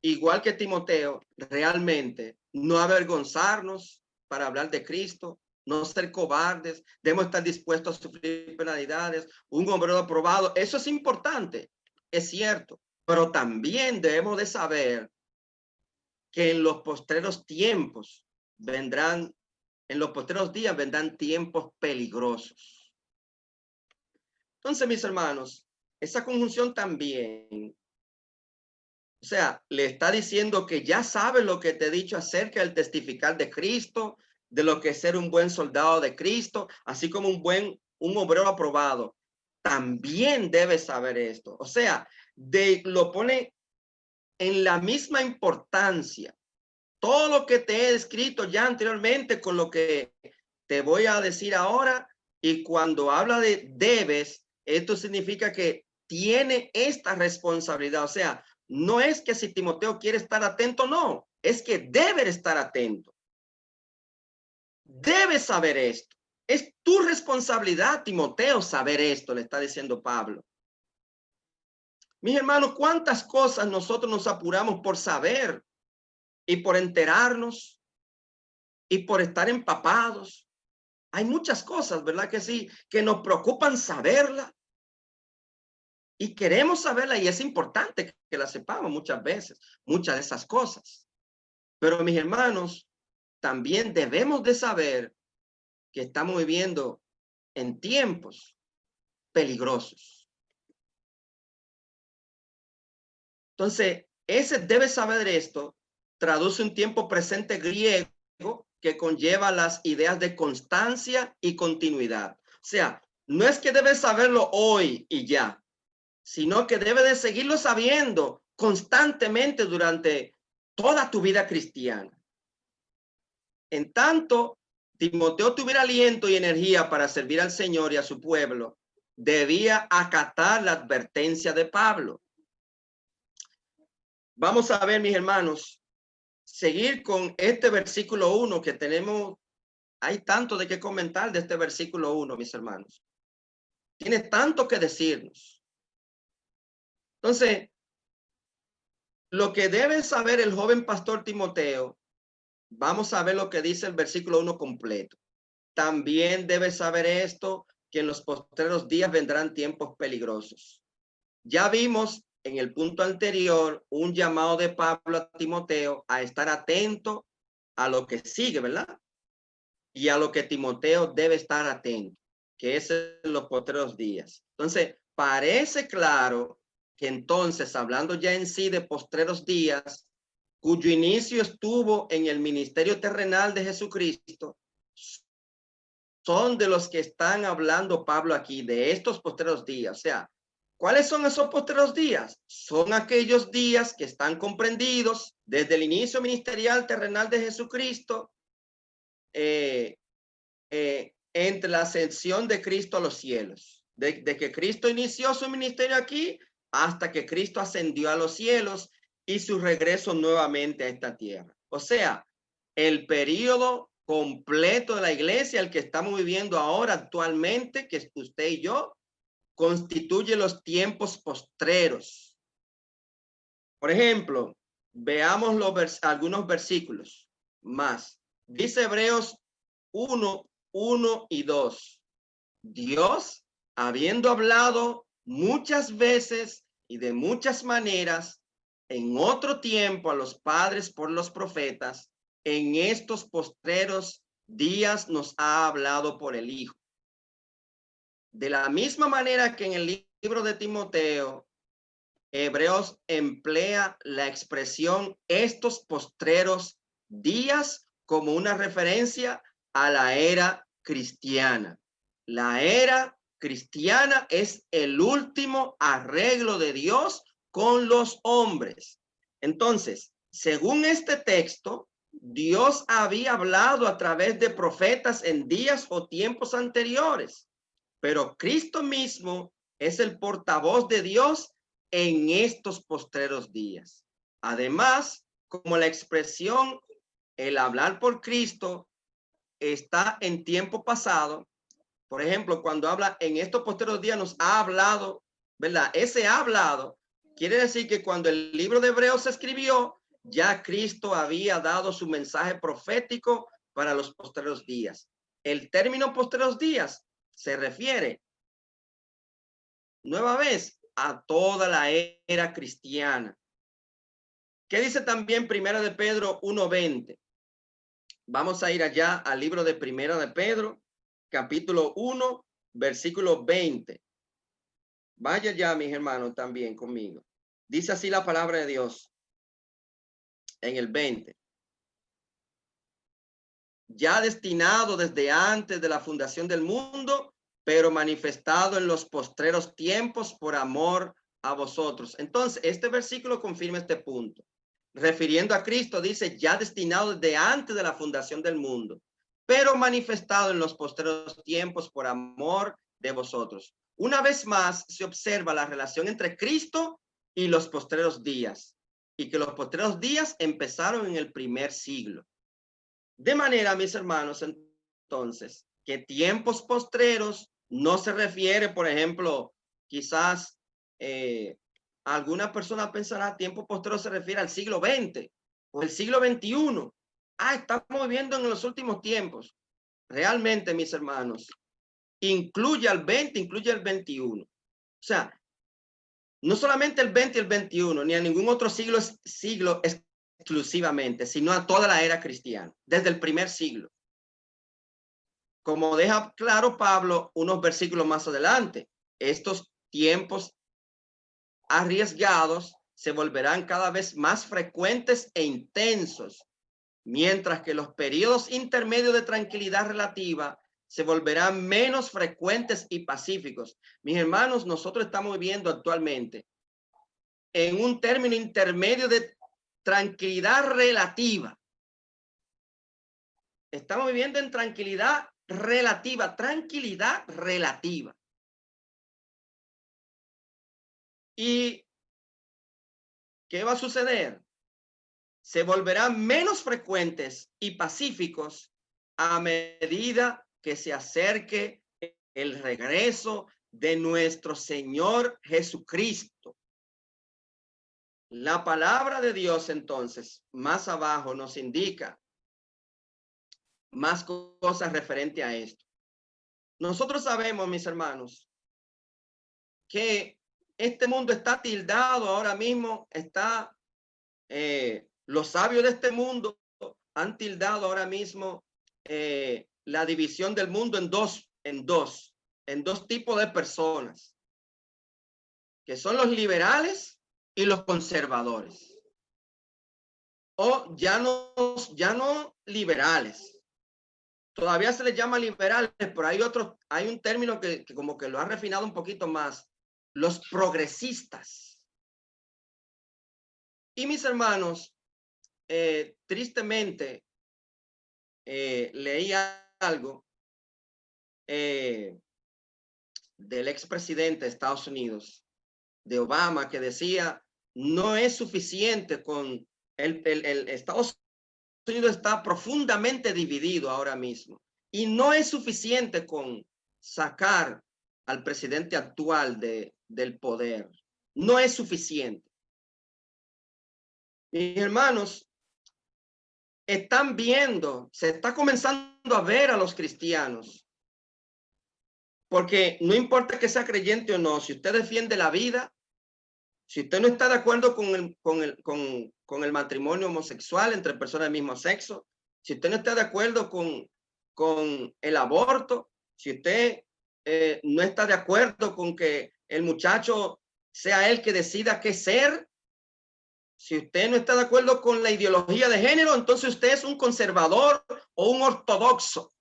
igual que Timoteo, realmente no avergonzarnos para hablar de Cristo, no ser cobardes, debemos estar dispuestos a sufrir penalidades, un obrero aprobado. Eso es importante, es cierto, pero también debemos de saber que en los postreros tiempos vendrán, en los postreros días vendrán tiempos peligrosos. Entonces, mis hermanos, esa conjunción también, o sea, le está diciendo que ya sabes lo que te he dicho acerca del testificar de Cristo, de lo que es ser un buen soldado de Cristo, así como un obrero aprobado. También debes saber esto. O sea, lo pone en la misma importancia. Todo lo que te he escrito ya anteriormente con lo que te voy a decir ahora, y cuando habla de debes, esto significa que tiene esta responsabilidad. O sea, no es que si Timoteo quiere estar atento, no, es que debe estar atento. Debes saber esto. Es tu responsabilidad, Timoteo, saber esto, le está diciendo Pablo. Mis hermanos, ¿cuántas cosas nosotros nos apuramos por saber y por enterarnos y por estar empapados? Hay muchas cosas, ¿verdad que sí? Que nos preocupan saberla. Y queremos saberla y es importante que la sepamos muchas veces, muchas de esas cosas. Pero mis hermanos, también debemos de saber que estamos viviendo en tiempos peligrosos. Entonces, ese debe saber esto, traduce un tiempo presente griego que conlleva las ideas de constancia y continuidad. O sea, no es que debes saberlo hoy y ya, sino que debe de seguirlo sabiendo constantemente durante toda tu vida cristiana. En tanto, Timoteo tuviera aliento y energía para servir al Señor y a su pueblo, debía acatar la advertencia de Pablo. Vamos a ver, mis hermanos, seguir con este versículo 1 que tenemos. Hay tanto de qué comentar de este versículo 1, mis hermanos. Tiene tanto que decirnos. Entonces, lo que debe saber el joven pastor Timoteo, vamos a ver lo que dice el versículo 1 completo. También debe saber esto, que en los postreros días vendrán tiempos peligrosos. Ya vimos en el punto anterior un llamado de Pablo a Timoteo a estar atento a lo que sigue, ¿verdad? Y a lo que Timoteo debe estar atento, que es en los postreros días. Entonces, parece claro que entonces, hablando ya en sí de postreros días, cuyo inicio estuvo en el ministerio terrenal de Jesucristo, son de los que están hablando Pablo aquí, de estos postreros días. O sea, ¿cuáles son esos postreros días? Son aquellos días que están comprendidos desde el inicio ministerial terrenal de Jesucristo, entre la ascensión de Cristo a los cielos, de que Cristo inició su ministerio aquí hasta que Cristo ascendió a los cielos y su regreso nuevamente a esta tierra. O sea, el periodo completo de la iglesia, el que estamos viviendo ahora actualmente, que es usted y yo, constituye los tiempos postreros. Por ejemplo, veamos algunos versículos más. Dice Hebreos 1 y 2. Dios, habiendo hablado muchas veces y de muchas maneras en otro tiempo a los padres por los profetas, en estos postreros días nos ha hablado por el Hijo. De la misma manera que en el libro de Timoteo, Hebreos emplea la expresión estos postreros días como una referencia a la era cristiana. La era cristiana es el último arreglo de Dios con los hombres. Entonces, según este texto, Dios había hablado a través de profetas en días o tiempos anteriores, pero Cristo mismo es el portavoz de Dios en estos postreros días. Además, como la expresión el hablar por Cristo está en tiempo pasado, por ejemplo, cuando habla en estos postreros días nos ha hablado, ¿verdad? Ese ha hablado quiere decir que cuando el libro de Hebreos se escribió, ya Cristo había dado su mensaje profético para los postreros días. El término postreros días se refiere, nueva vez, a toda la era cristiana. ¿Qué dice también Primera de Pedro 1:20? Vamos a ir allá al libro de Primera de Pedro, capítulo 1, versículo 20. Vaya ya, mis hermanos, también conmigo. Dice así la palabra de Dios en el 20. Ya destinado desde antes de la fundación del mundo, pero manifestado en los postreros tiempos por amor a vosotros. Entonces, este versículo confirma este punto. Refiriendo a Cristo, dice, ya destinado desde antes de la fundación del mundo, pero manifestado en los postreros tiempos por amor de vosotros. Una vez más, se observa la relación entre Cristo y los postreros días, y que los postreros días empezaron en el primer siglo. De manera, mis hermanos, entonces, que tiempos postreros no se refiere, por ejemplo, quizás alguna persona pensará tiempo postrero se refiere al siglo XX o el siglo XXI. Estamos viviendo en los últimos tiempos. Realmente, mis hermanos, incluye al 20, incluye el 21. O sea, no solamente el 20 y el 21, ni a ningún otro siglo exclusivamente, sino a toda la era cristiana, desde el primer siglo. Como deja claro Pablo unos versículos más adelante, estos tiempos arriesgados se volverán cada vez más frecuentes e intensos, mientras que los periodos intermedios de tranquilidad relativa se volverán menos frecuentes y pacíficos. Mis hermanos, nosotros estamos viviendo actualmente en un término intermedio de tranquilidad relativa. Estamos viviendo en tranquilidad relativa, tranquilidad relativa. ¿Y qué va a suceder? Se volverán menos frecuentes y pacíficos a medida que se acerque el regreso de nuestro Señor Jesucristo. La palabra de Dios, entonces, más abajo nos indica más cosas referente a esto. Nosotros sabemos, mis hermanos, que este mundo está tildado ahora mismo, los sabios de este mundo han tildado ahora mismo la división del mundo en dos tipos de personas, que son los liberales y los conservadores. O ya no liberales. Todavía se les llama liberales, pero hay un término que como que lo ha refinado un poquito más, los progresistas. Y mis hermanos, tristemente, leí algo del expresidente de Estados Unidos, de Obama, que decía, no es suficiente con el Estados Unidos está profundamente dividido ahora mismo y no es suficiente con sacar al presidente actual del poder. No es suficiente. Mis hermanos, están viendo, se está comenzando a ver a los cristianos, porque no importa que sea creyente o no, si usted defiende la vida, si usted no está de acuerdo con el matrimonio homosexual entre personas del mismo sexo, si usted no está de acuerdo con el aborto, si usted no está de acuerdo con que el muchacho sea él que decida qué ser, si usted no está de acuerdo con la ideología de género, entonces usted es un conservador o un ortodoxo.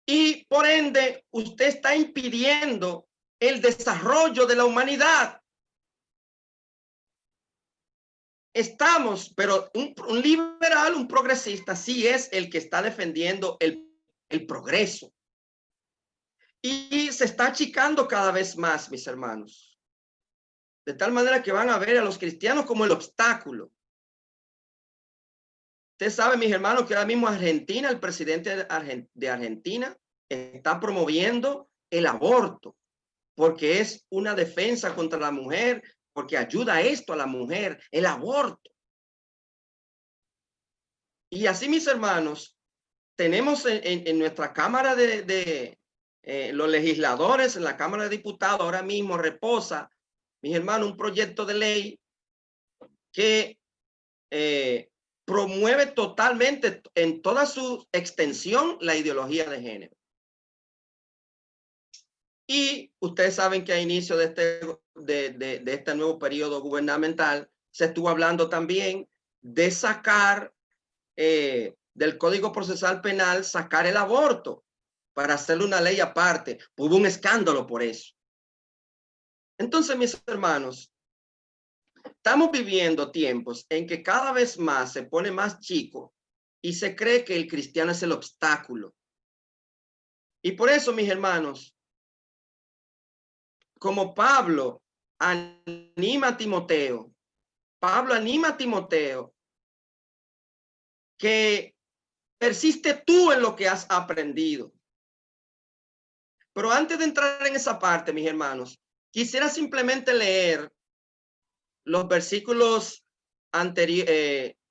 Y por ende, usted está impidiendo el desarrollo de la humanidad. Pero un liberal, un progresista, sí es el que está defendiendo el progreso. Y se está achicando cada vez más, mis hermanos. De tal manera que van a ver a los cristianos como el obstáculo. Usted sabe, mis hermanos, que ahora mismo Argentina, el presidente de Argentina, está promoviendo el aborto, porque es una defensa contra la mujer, porque ayuda esto a la mujer, el aborto. Y así, mis hermanos, tenemos en nuestra Cámara de los legisladores, en la Cámara de Diputados, ahora mismo reposa, mis hermanos, un proyecto de ley que promueve totalmente en toda su extensión la ideología de género. Y ustedes saben que a inicio de este nuevo periodo gubernamental se estuvo hablando también de sacar del Código Procesal Penal, sacar el aborto para hacerle una ley aparte. Hubo un escándalo por eso. Entonces, mis hermanos, estamos viviendo tiempos en que cada vez más se pone más chico y se cree que el cristiano es el obstáculo. Y por eso, mis hermanos, como Pablo anima a Timoteo, que persiste tú en lo que has aprendido. Pero antes de entrar en esa parte, mis hermanos, quisiera simplemente leer los versículos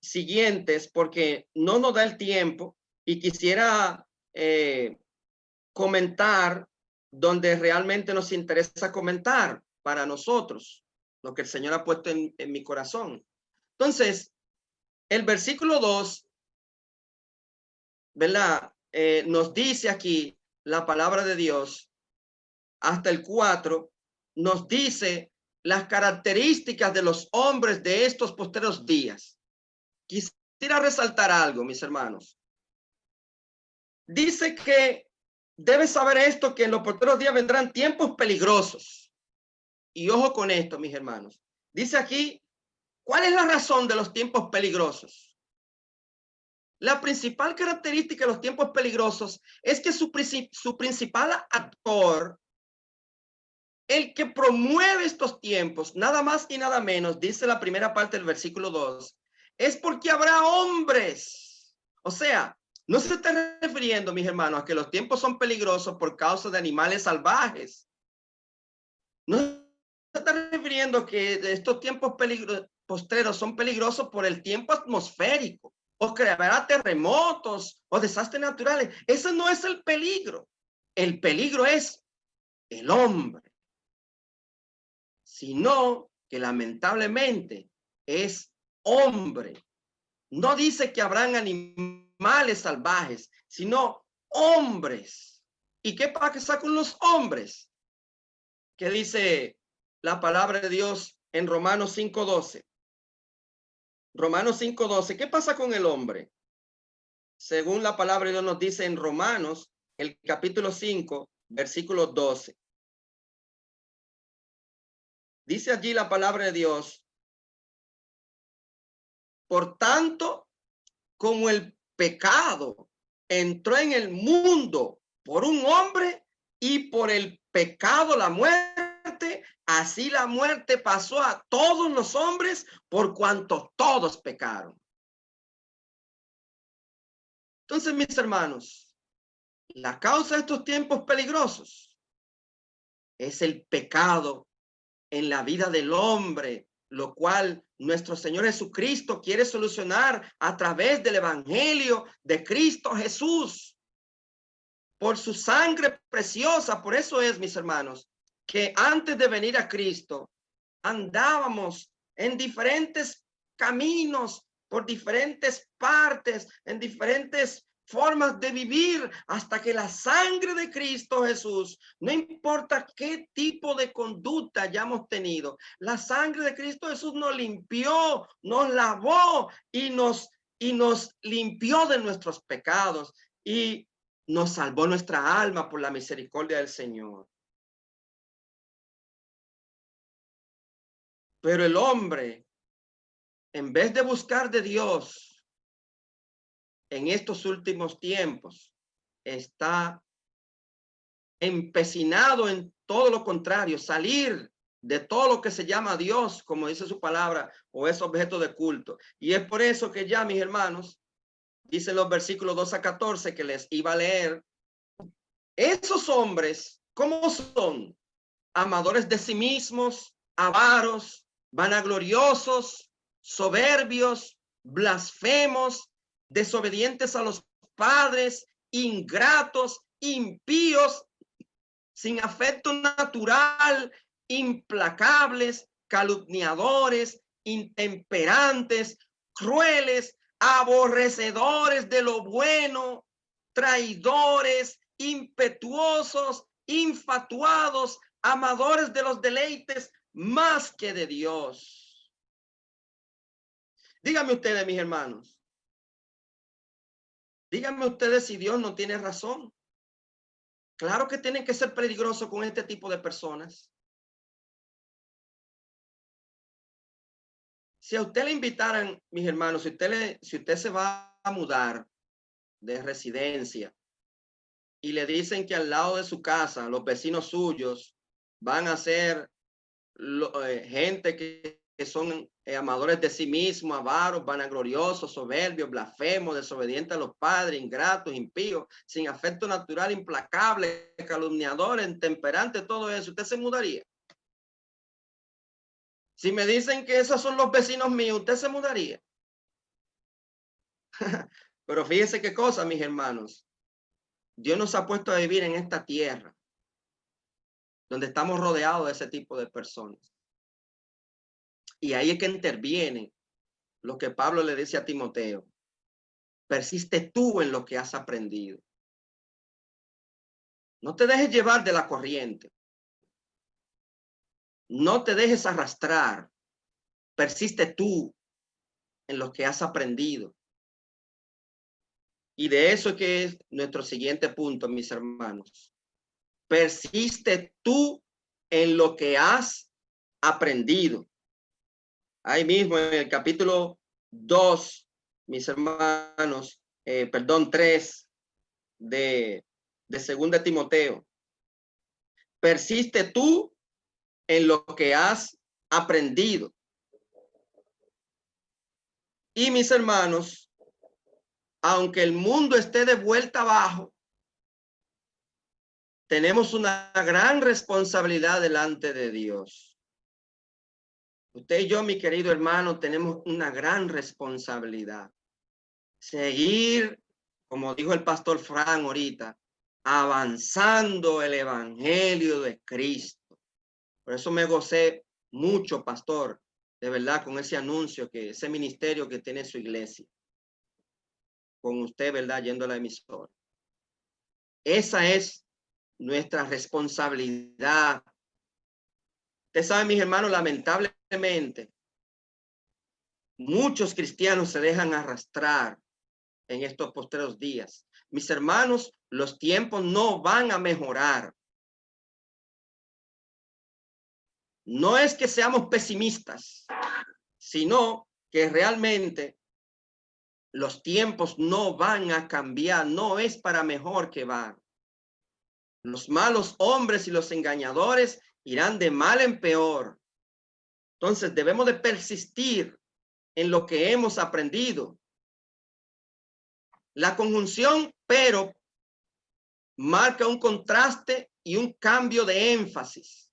siguientes, porque no nos da el tiempo, y quisiera comentar donde realmente nos interesa comentar para nosotros, lo que el Señor ha puesto en mi corazón. Entonces, el versículo 2, ¿verdad? Nos dice aquí la palabra de Dios, hasta el 4, nos dice las características de los hombres de estos postreros días. Quisiera resaltar algo, mis hermanos. Dice que debes saber esto, que en los postreros días vendrán tiempos peligrosos. Y ojo con esto, mis hermanos. Dice aquí, ¿cuál es la razón de los tiempos peligrosos? La principal característica de los tiempos peligrosos es que su principal actor, el que promueve estos tiempos, nada más y nada menos, dice la primera parte del versículo 2, es porque habrá hombres. O sea, no se está refiriendo, mis hermanos, a que los tiempos son peligrosos por causa de animales salvajes. No se está refiriendo a que estos tiempos postreros son peligrosos por el tiempo atmosférico, o que habrá terremotos o desastres naturales. Ese no es el peligro. El peligro es el hombre, sino que lamentablemente es hombre. No dice que habrán animales salvajes, sino hombres. ¿Y qué pasa con los hombres? ¿Qué dice la palabra de Dios en Romanos 5:12? Romanos 5:12, ¿qué pasa con el hombre? Según la palabra de Dios nos dice en Romanos, el capítulo 5, versículo 12. Dice allí la palabra de Dios: por tanto, como el pecado entró en el mundo por un hombre y por el pecado la muerte, así la muerte pasó a todos los hombres por cuanto todos pecaron. Entonces, mis hermanos, la causa de estos tiempos peligrosos es el pecado en la vida del hombre, lo cual nuestro Señor Jesucristo quiere solucionar a través del Evangelio de Cristo Jesús, por su sangre preciosa. Por eso es, mis hermanos, que antes de venir a Cristo andábamos en diferentes caminos, por diferentes partes, en diferentes formas de vivir, hasta que la sangre de Cristo Jesús, no importa qué tipo de conducta hayamos tenido, la sangre de Cristo Jesús nos limpió, nos lavó y nos limpió de nuestros pecados y nos salvó nuestra alma por la misericordia del Señor. Pero el hombre, en vez de buscar de Dios en estos últimos tiempos, está empecinado en todo lo contrario, salir de todo lo que se llama Dios, como dice su palabra, o es objeto de culto. Y es por eso que ya, mis hermanos, dicen los versículos 2 a 14 que les iba a leer, esos hombres, ¿cómo son? Amadores de sí mismos, avaros, vanagloriosos, soberbios, blasfemos, desobedientes a los padres, ingratos, impíos, sin afecto natural, implacables, calumniadores, intemperantes, crueles, aborrecedores de lo bueno, traidores, impetuosos, infatuados, amadores de los deleites más que de Dios. Díganme ustedes, mis hermanos, díganme ustedes si Dios no tiene razón. Claro que tienen que ser peligrosos con este tipo de personas. Si a usted le invitaran, mis hermanos, si usted se va a mudar de residencia y le dicen que al lado de su casa los vecinos suyos van a ser gente que son amadores de sí mismos, avaros, vanagloriosos, soberbios, blasfemos, desobedientes a los padres, ingratos, impíos, sin afecto natural, implacables, calumniadores, intemperantes, todo eso, ¿usted se mudaría? Si me dicen que esos son los vecinos míos, ¿usted se mudaría? Pero fíjese qué cosa, mis hermanos. Dios nos ha puesto a vivir en esta tierra, donde estamos rodeados de ese tipo de personas. Y ahí es que interviene lo que Pablo le dice a Timoteo. Persiste tú en lo que has aprendido. No te dejes llevar de la corriente. No te dejes arrastrar. Persiste tú en lo que has aprendido. Y de eso es que es nuestro siguiente punto, mis hermanos. Persiste tú en lo que has aprendido. Ahí mismo en el capítulo 2, mis hermanos, 3 de 2 Timoteo. Persiste tú en lo que has aprendido. Y mis hermanos, aunque el mundo esté de vuelta abajo, tenemos una gran responsabilidad delante de Dios. Usted y yo, mi querido hermano, tenemos una gran responsabilidad. Seguir, como dijo el pastor Fran ahorita, avanzando el evangelio de Cristo. Por eso me gocé mucho, pastor, de verdad, con ese anuncio, que ese ministerio que tiene su iglesia. Con usted, ¿verdad? Yendo a la emisora. Esa es nuestra responsabilidad. Usted sabe, mis hermanos, lamentablemente, muchos cristianos se dejan arrastrar en estos postreros días. Mis hermanos, los tiempos no van a mejorar. No es que seamos pesimistas, sino que realmente los tiempos no van a cambiar. No es para mejor que van. Los malos hombres y los engañadores irán de mal en peor. Entonces debemos de persistir en lo que hemos aprendido. La conjunción pero marca un contraste y un cambio de énfasis.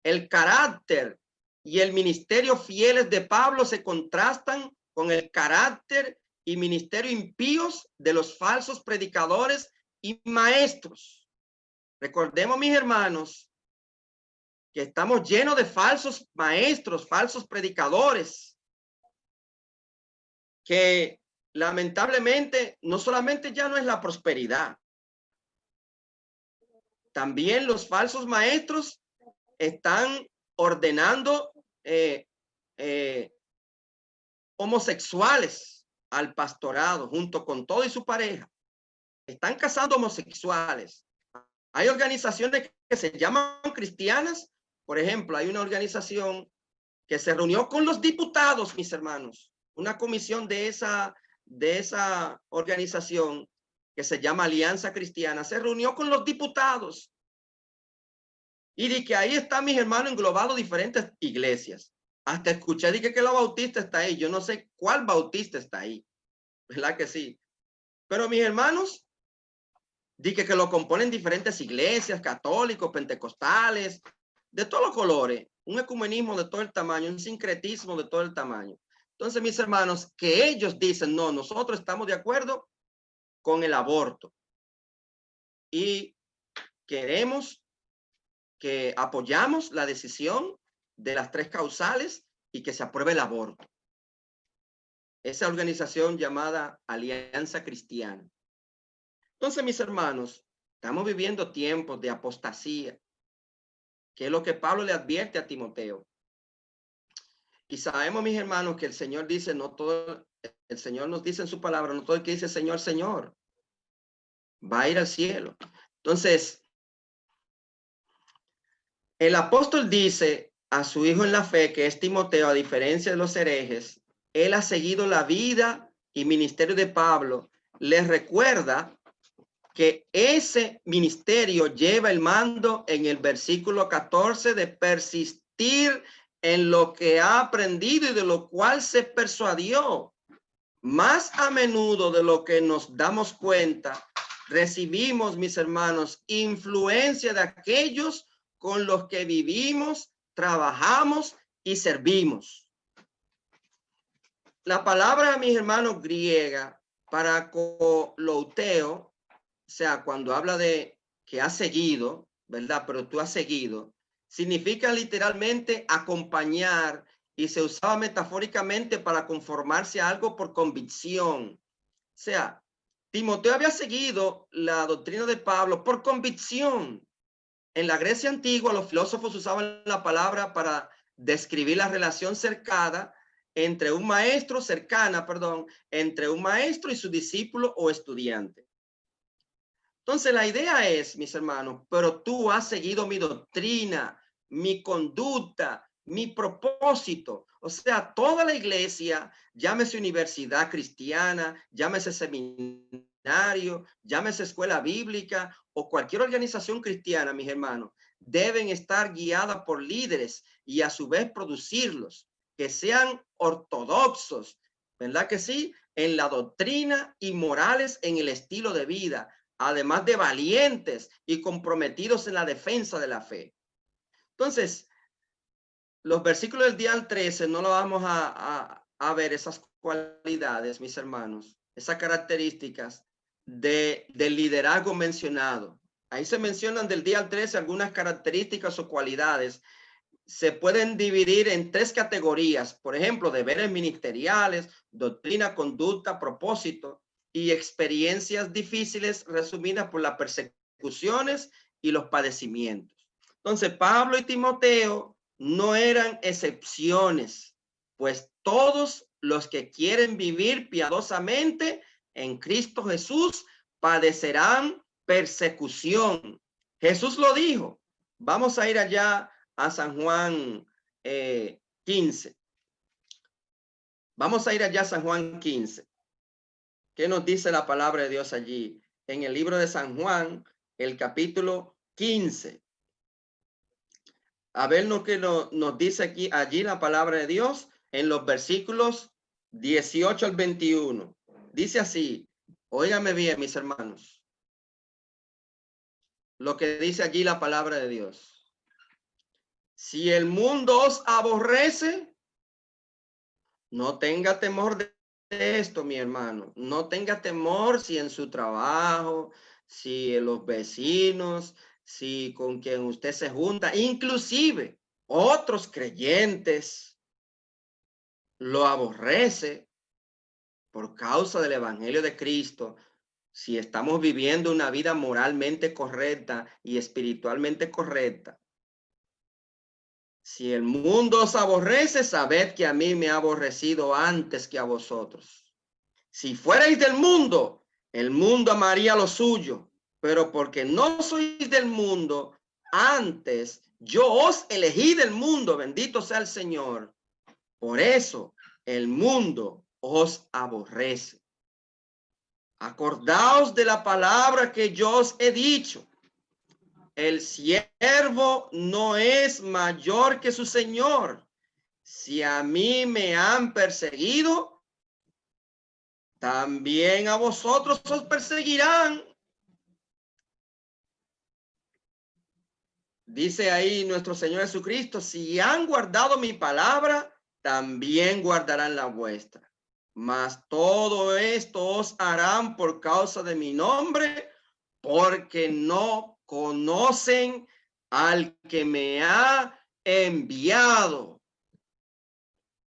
El carácter y el ministerio fieles de Pablo se contrastan con el carácter y ministerio impíos de los falsos predicadores y maestros. Recordemos, mis hermanos, que estamos llenos de falsos maestros, falsos predicadores, que lamentablemente no solamente ya no es la prosperidad, también los falsos maestros están ordenando homosexuales al pastorado junto con todo y su pareja. Están casando homosexuales. Hay organizaciones que se llaman cristianas. Por ejemplo, hay una organización que se reunió con los diputados, mis hermanos, una comisión de esa organización que se llama Alianza Cristiana, se reunió con los diputados. Y de que ahí está, mis hermanos, englobado diferentes iglesias. Hasta escuché de que la Bautista está ahí. Yo no sé cuál Bautista está ahí. ¿Verdad que sí? Pero mis hermanos, de que lo componen diferentes iglesias, católicos, pentecostales, de todos los colores. Un ecumenismo de todo el tamaño, un sincretismo de todo el tamaño. Entonces, mis hermanos, que ellos dicen, no, nosotros estamos de acuerdo con el aborto. Y queremos que apoyamos la decisión de las 3 causales y que se apruebe el aborto. Esa organización llamada Alianza Cristiana. Entonces, mis hermanos, estamos viviendo tiempos de apostasía, que es lo que Pablo le advierte a Timoteo. Y sabemos, mis hermanos, que el Señor dice, no todo, el Señor nos dice en su palabra, no todo el que dice Señor, Señor, va a ir al cielo. Entonces, el apóstol dice a su hijo en la fe, que es Timoteo, a diferencia de los herejes, él ha seguido la vida y ministerio de Pablo. Les recuerda que ese ministerio lleva el mando en el versículo 14 de persistir en lo que ha aprendido y de lo cual se persuadió. Más a menudo de lo que nos damos cuenta, recibimos, mis hermanos, influencia de aquellos con los que vivimos, trabajamos y servimos. La palabra, mis hermanos, griega para colouteo, o sea, cuando habla de que has seguido, ¿verdad? Pero tú has seguido, significa literalmente acompañar y se usaba metafóricamente para conformarse a algo por convicción. O sea, Timoteo había seguido la doctrina de Pablo por convicción. En la Grecia antigua, los filósofos usaban la palabra para describir la relación entre un maestro entre un maestro y su discípulo o estudiante. Entonces, la idea es, mis hermanos, pero tú has seguido mi doctrina, mi conducta, mi propósito. O sea, toda la iglesia, llámese universidad cristiana, llámese seminario, llámese escuela bíblica o cualquier organización cristiana, mis hermanos, deben estar guiadas por líderes y a su vez producirlos, que sean ortodoxos, ¿verdad que sí? En la doctrina y morales en el estilo de vida, además de valientes y comprometidos en la defensa de la fe. Entonces, los versículos del día al 13 no lo vamos a ver esas cualidades, mis hermanos, esas características del liderazgo mencionado. Ahí se mencionan del día al 13 algunas características o cualidades. Se pueden dividir en 3 categorías, por ejemplo, deberes ministeriales, doctrina, conducta, propósito y experiencias difíciles resumidas por las persecuciones y los padecimientos. Entonces, Pablo y Timoteo no eran excepciones, pues todos los que quieren vivir piadosamente en Cristo Jesús padecerán persecución. Jesús lo dijo. Vamos a ir allá a San Juan 15. Vamos a ir allá a San Juan 15. ¿Qué nos dice la palabra de Dios allí? En el libro de San Juan, el capítulo 15. A ver lo que nos dice allí la palabra de Dios en los versículos 18 al 21. Dice así, óigame bien, mis hermanos, lo que dice allí la palabra de Dios. Si el mundo os aborrece, no tenga temor de esto, mi hermano. No tenga temor si en su trabajo, si en los vecinos, si con quien usted se junta, inclusive otros creyentes lo aborrece por causa del evangelio de Cristo. Si estamos viviendo una vida moralmente correcta y espiritualmente correcta, si el mundo os aborrece, sabed que a mí me ha aborrecido antes que a vosotros. Si fuerais del mundo, el mundo amaría lo suyo, pero porque no sois del mundo, antes yo os elegí del mundo, bendito sea el Señor. Por eso el mundo os aborrece. Acordaos de la palabra que yo os he dicho. El siervo no es mayor que su señor. Si a mí me han perseguido, también a vosotros os perseguirán. Dice ahí nuestro Señor Jesucristo, si han guardado mi palabra, también guardarán la vuestra. mas todo esto os harán por causa de mi nombre, porque no conocen al que me ha enviado.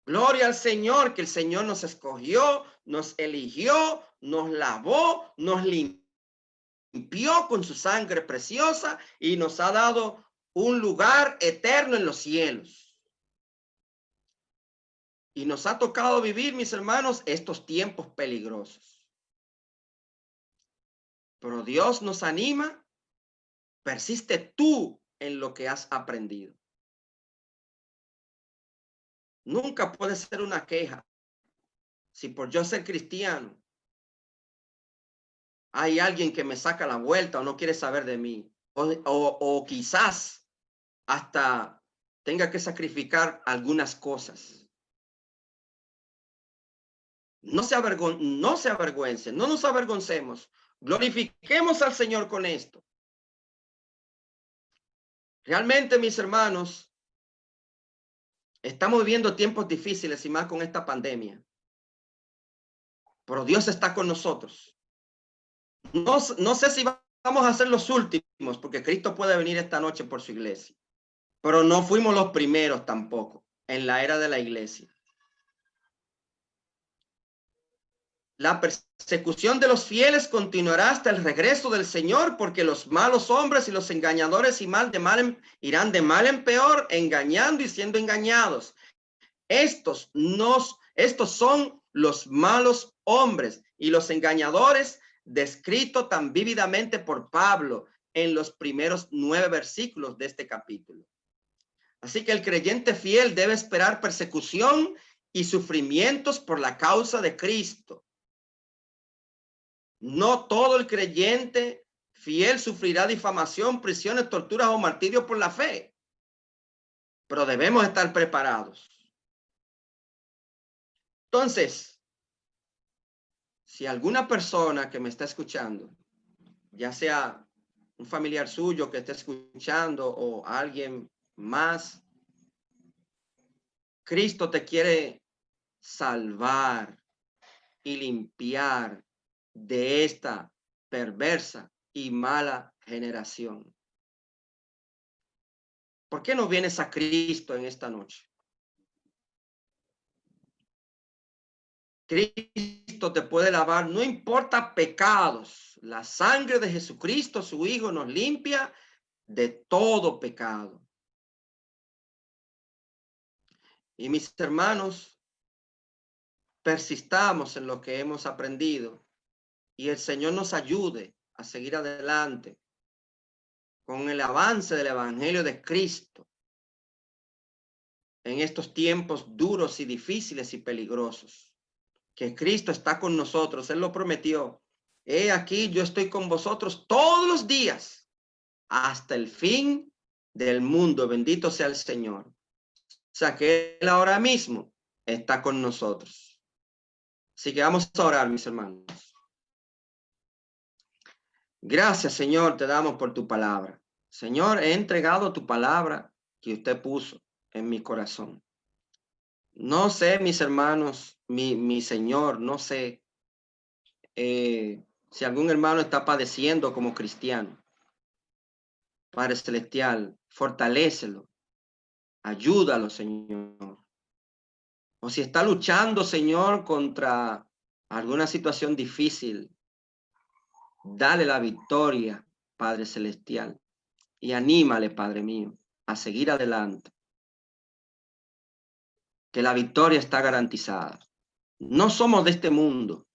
Gloria al Señor, que el Señor nos escogió, nos eligió, nos lavó, nos limpió con su sangre preciosa y nos ha dado un lugar eterno en los cielos. Y nos ha tocado vivir, mis hermanos, estos tiempos peligrosos. Pero Dios nos anima, persiste tú en lo que has aprendido. Nunca puede ser una queja si por yo ser cristiano hay alguien que me saca la vuelta o no quiere saber de mí. O quizás hasta tenga que sacrificar algunas cosas. No se avergüencen, no nos avergoncemos. Glorifiquemos al Señor con esto. Realmente, mis hermanos, estamos viviendo tiempos difíciles y más con esta pandemia. Pero Dios está con nosotros. No sé si vamos a ser los últimos, porque Cristo puede venir esta noche por su iglesia. Pero no fuimos los primeros tampoco en la era de la iglesia. La persecución de los fieles continuará hasta el regreso del Señor, porque los malos hombres y los engañadores irán de mal en peor, engañando y siendo engañados. Estos son los malos hombres y los engañadores, descrito tan vívidamente por Pablo en los primeros 9 versículos de este capítulo. Así que el creyente fiel debe esperar persecución y sufrimientos por la causa de Cristo. No todo el creyente fiel sufrirá difamación, prisiones, torturas o martirio por la fe, pero debemos estar preparados. Entonces, si alguna persona que me está escuchando, ya sea un familiar suyo que esté escuchando o alguien más, Cristo te quiere salvar y limpiar de esta perversa y mala generación. ¿Por qué no vienes a Cristo en esta noche? Cristo te puede lavar, no importa pecados. La sangre de Jesucristo, su Hijo, nos limpia de todo pecado. Y mis hermanos, persistamos en lo que hemos aprendido y el Señor nos ayude a seguir adelante con el avance del Evangelio de Cristo en estos tiempos duros y difíciles y peligrosos. Que Cristo está con nosotros, Él lo prometió. He aquí, yo estoy con vosotros todos los días hasta el fin del mundo. Bendito sea el Señor. O sea que Él ahora mismo está con nosotros. Así que vamos a orar, mis hermanos. Gracias, Señor, te damos por tu palabra. Señor, he entregado tu palabra que usted puso en mi corazón. No sé, mis hermanos, mi Señor, no sé si algún hermano está padeciendo como cristiano. Padre Celestial, fortalécelo, ayúdalo, Señor. O si está luchando, Señor, contra alguna situación difícil, dale la victoria, Padre Celestial, y anímale, Padre mío, a seguir adelante. Que la victoria está garantizada. No somos de este mundo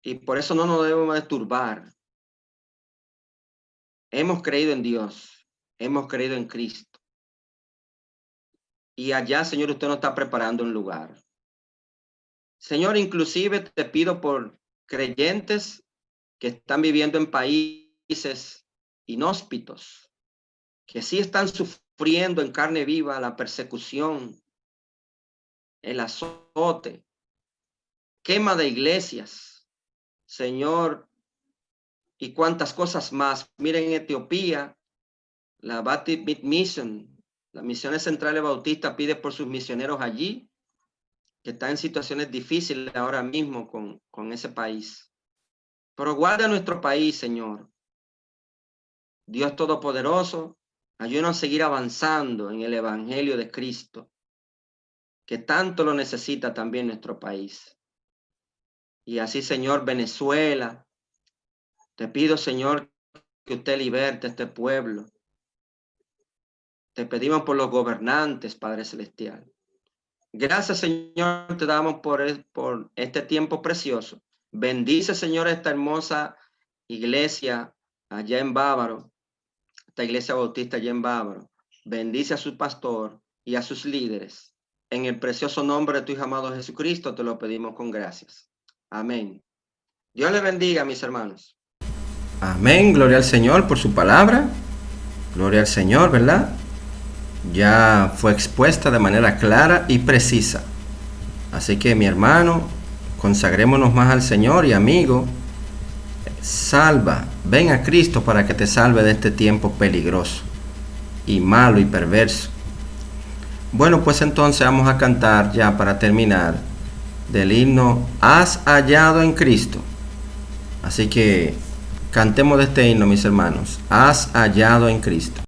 y por eso no nos debemos de turbar. Hemos creído en Dios, hemos creído en Cristo. Y allá, Señor, usted nos está preparando un lugar. Señor, inclusive te pido por creyentes que están viviendo en países inhóspitos, que sí están sufriendo en carne viva la persecución, el azote, quema de iglesias, Señor, y cuántas cosas más. Miren, en Etiopía, la Baptist Mission, las misiones centrales bautistas, pide por sus misioneros allí, que está en situaciones difíciles ahora mismo con ese país. Pero guarda nuestro país, Señor. Dios Todopoderoso, ayúdanos a seguir avanzando en el Evangelio de Cristo, que tanto lo necesita también nuestro país. Y así, Señor, Venezuela, te pido, Señor, que usted liberte a este pueblo. Te pedimos por los gobernantes, Padre Celestial. Gracias, Señor, te damos por este tiempo precioso. Bendice, Señor, esta hermosa iglesia allá en Bávaro, esta iglesia bautista allá en Bávaro. Bendice a su pastor y a sus líderes. En el precioso nombre de tu Hijo amado Jesucristo te lo pedimos con gracias. Amén. Dios les bendiga, mis hermanos. Amén. Gloria al Señor por su palabra. Gloria al Señor, ¿verdad? Ya fue expuesta de manera clara y precisa. Así que, mi hermano, consagrémonos más al Señor y amigo, salva, ven a Cristo para que te salve de este tiempo peligroso y malo y perverso. Bueno, pues entonces vamos a cantar ya para terminar del himno Has hallado en Cristo. Así que cantemos de este himno, mis hermanos. Has hallado en Cristo.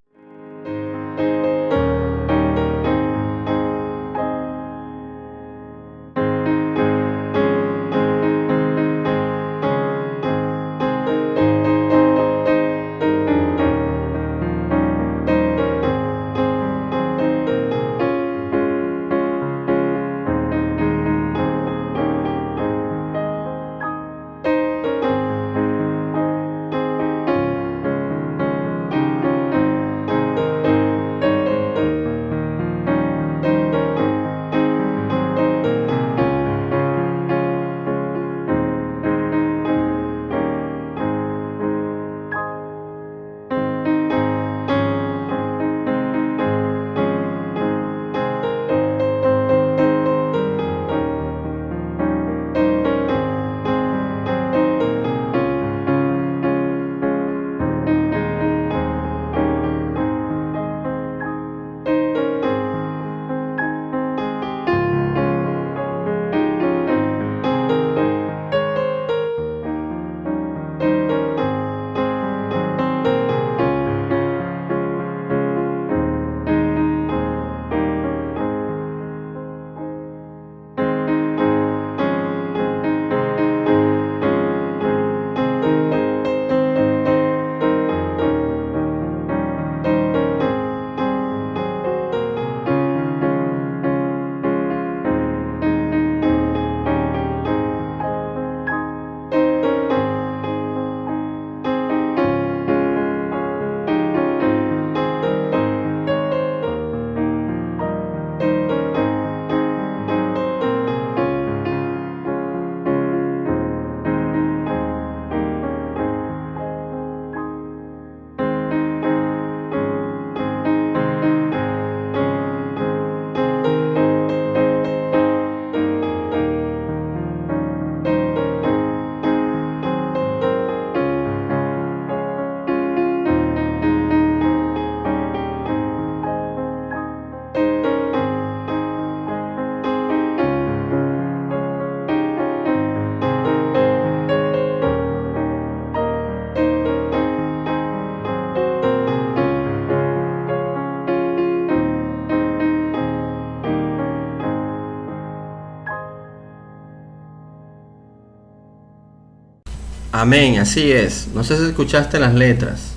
Amén, así es. No sé si escuchaste las letras,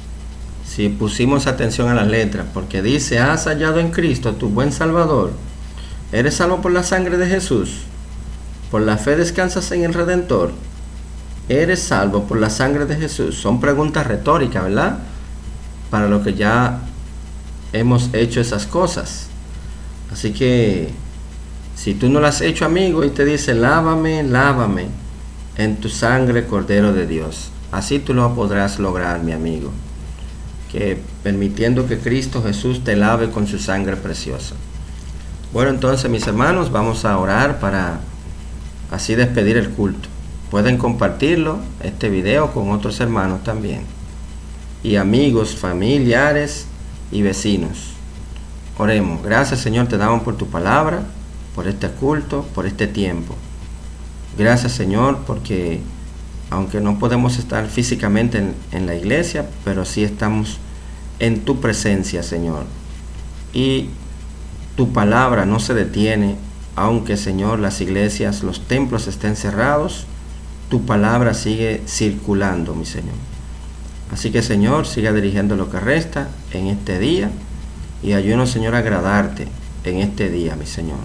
si pusimos atención a las letras, porque dice, has hallado en Cristo tu buen Salvador. Eres salvo por la sangre de Jesús. Por la fe descansas en el Redentor. Eres salvo por la sangre de Jesús. Son preguntas retóricas, ¿verdad? Para lo que ya hemos hecho esas cosas. Así que, si tú no las has hecho, amigo, y te dice, lávame, lávame en tu sangre, Cordero de Dios. Así tú lo podrás lograr, mi amigo. Que permitiendo que Cristo Jesús te lave con su sangre preciosa. Bueno, entonces, mis hermanos, vamos a orar para así despedir el culto. Pueden compartirlo, este video, con otros hermanos también. Y amigos, familiares y vecinos. Oremos. Gracias, Señor, te damos por tu palabra. por este culto, por este tiempo. Gracias, Señor, porque aunque no podemos estar físicamente en la iglesia, pero sí estamos en tu presencia, Señor. Y tu palabra no se detiene, aunque, Señor, las iglesias, los templos estén cerrados, tu palabra sigue circulando, mi Señor. Así que, Señor, siga dirigiendo lo que resta en este día y ayúdanos, Señor, a agradarte en este día, mi Señor.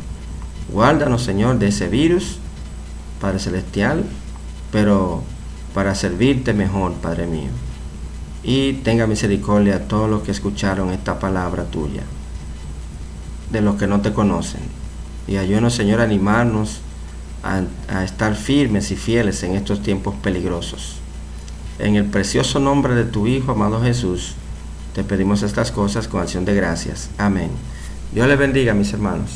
Guárdanos, Señor, de ese virus, Padre Celestial, pero para servirte mejor, Padre mío. Y tenga misericordia a todos los que escucharon esta palabra tuya, de los que no te conocen. Y ayúdanos, Señor, a animarnos a estar firmes y fieles en estos tiempos peligrosos. En el precioso nombre de tu Hijo, amado Jesús, te pedimos estas cosas con acción de gracias. Amén. Dios les bendiga, mis hermanos.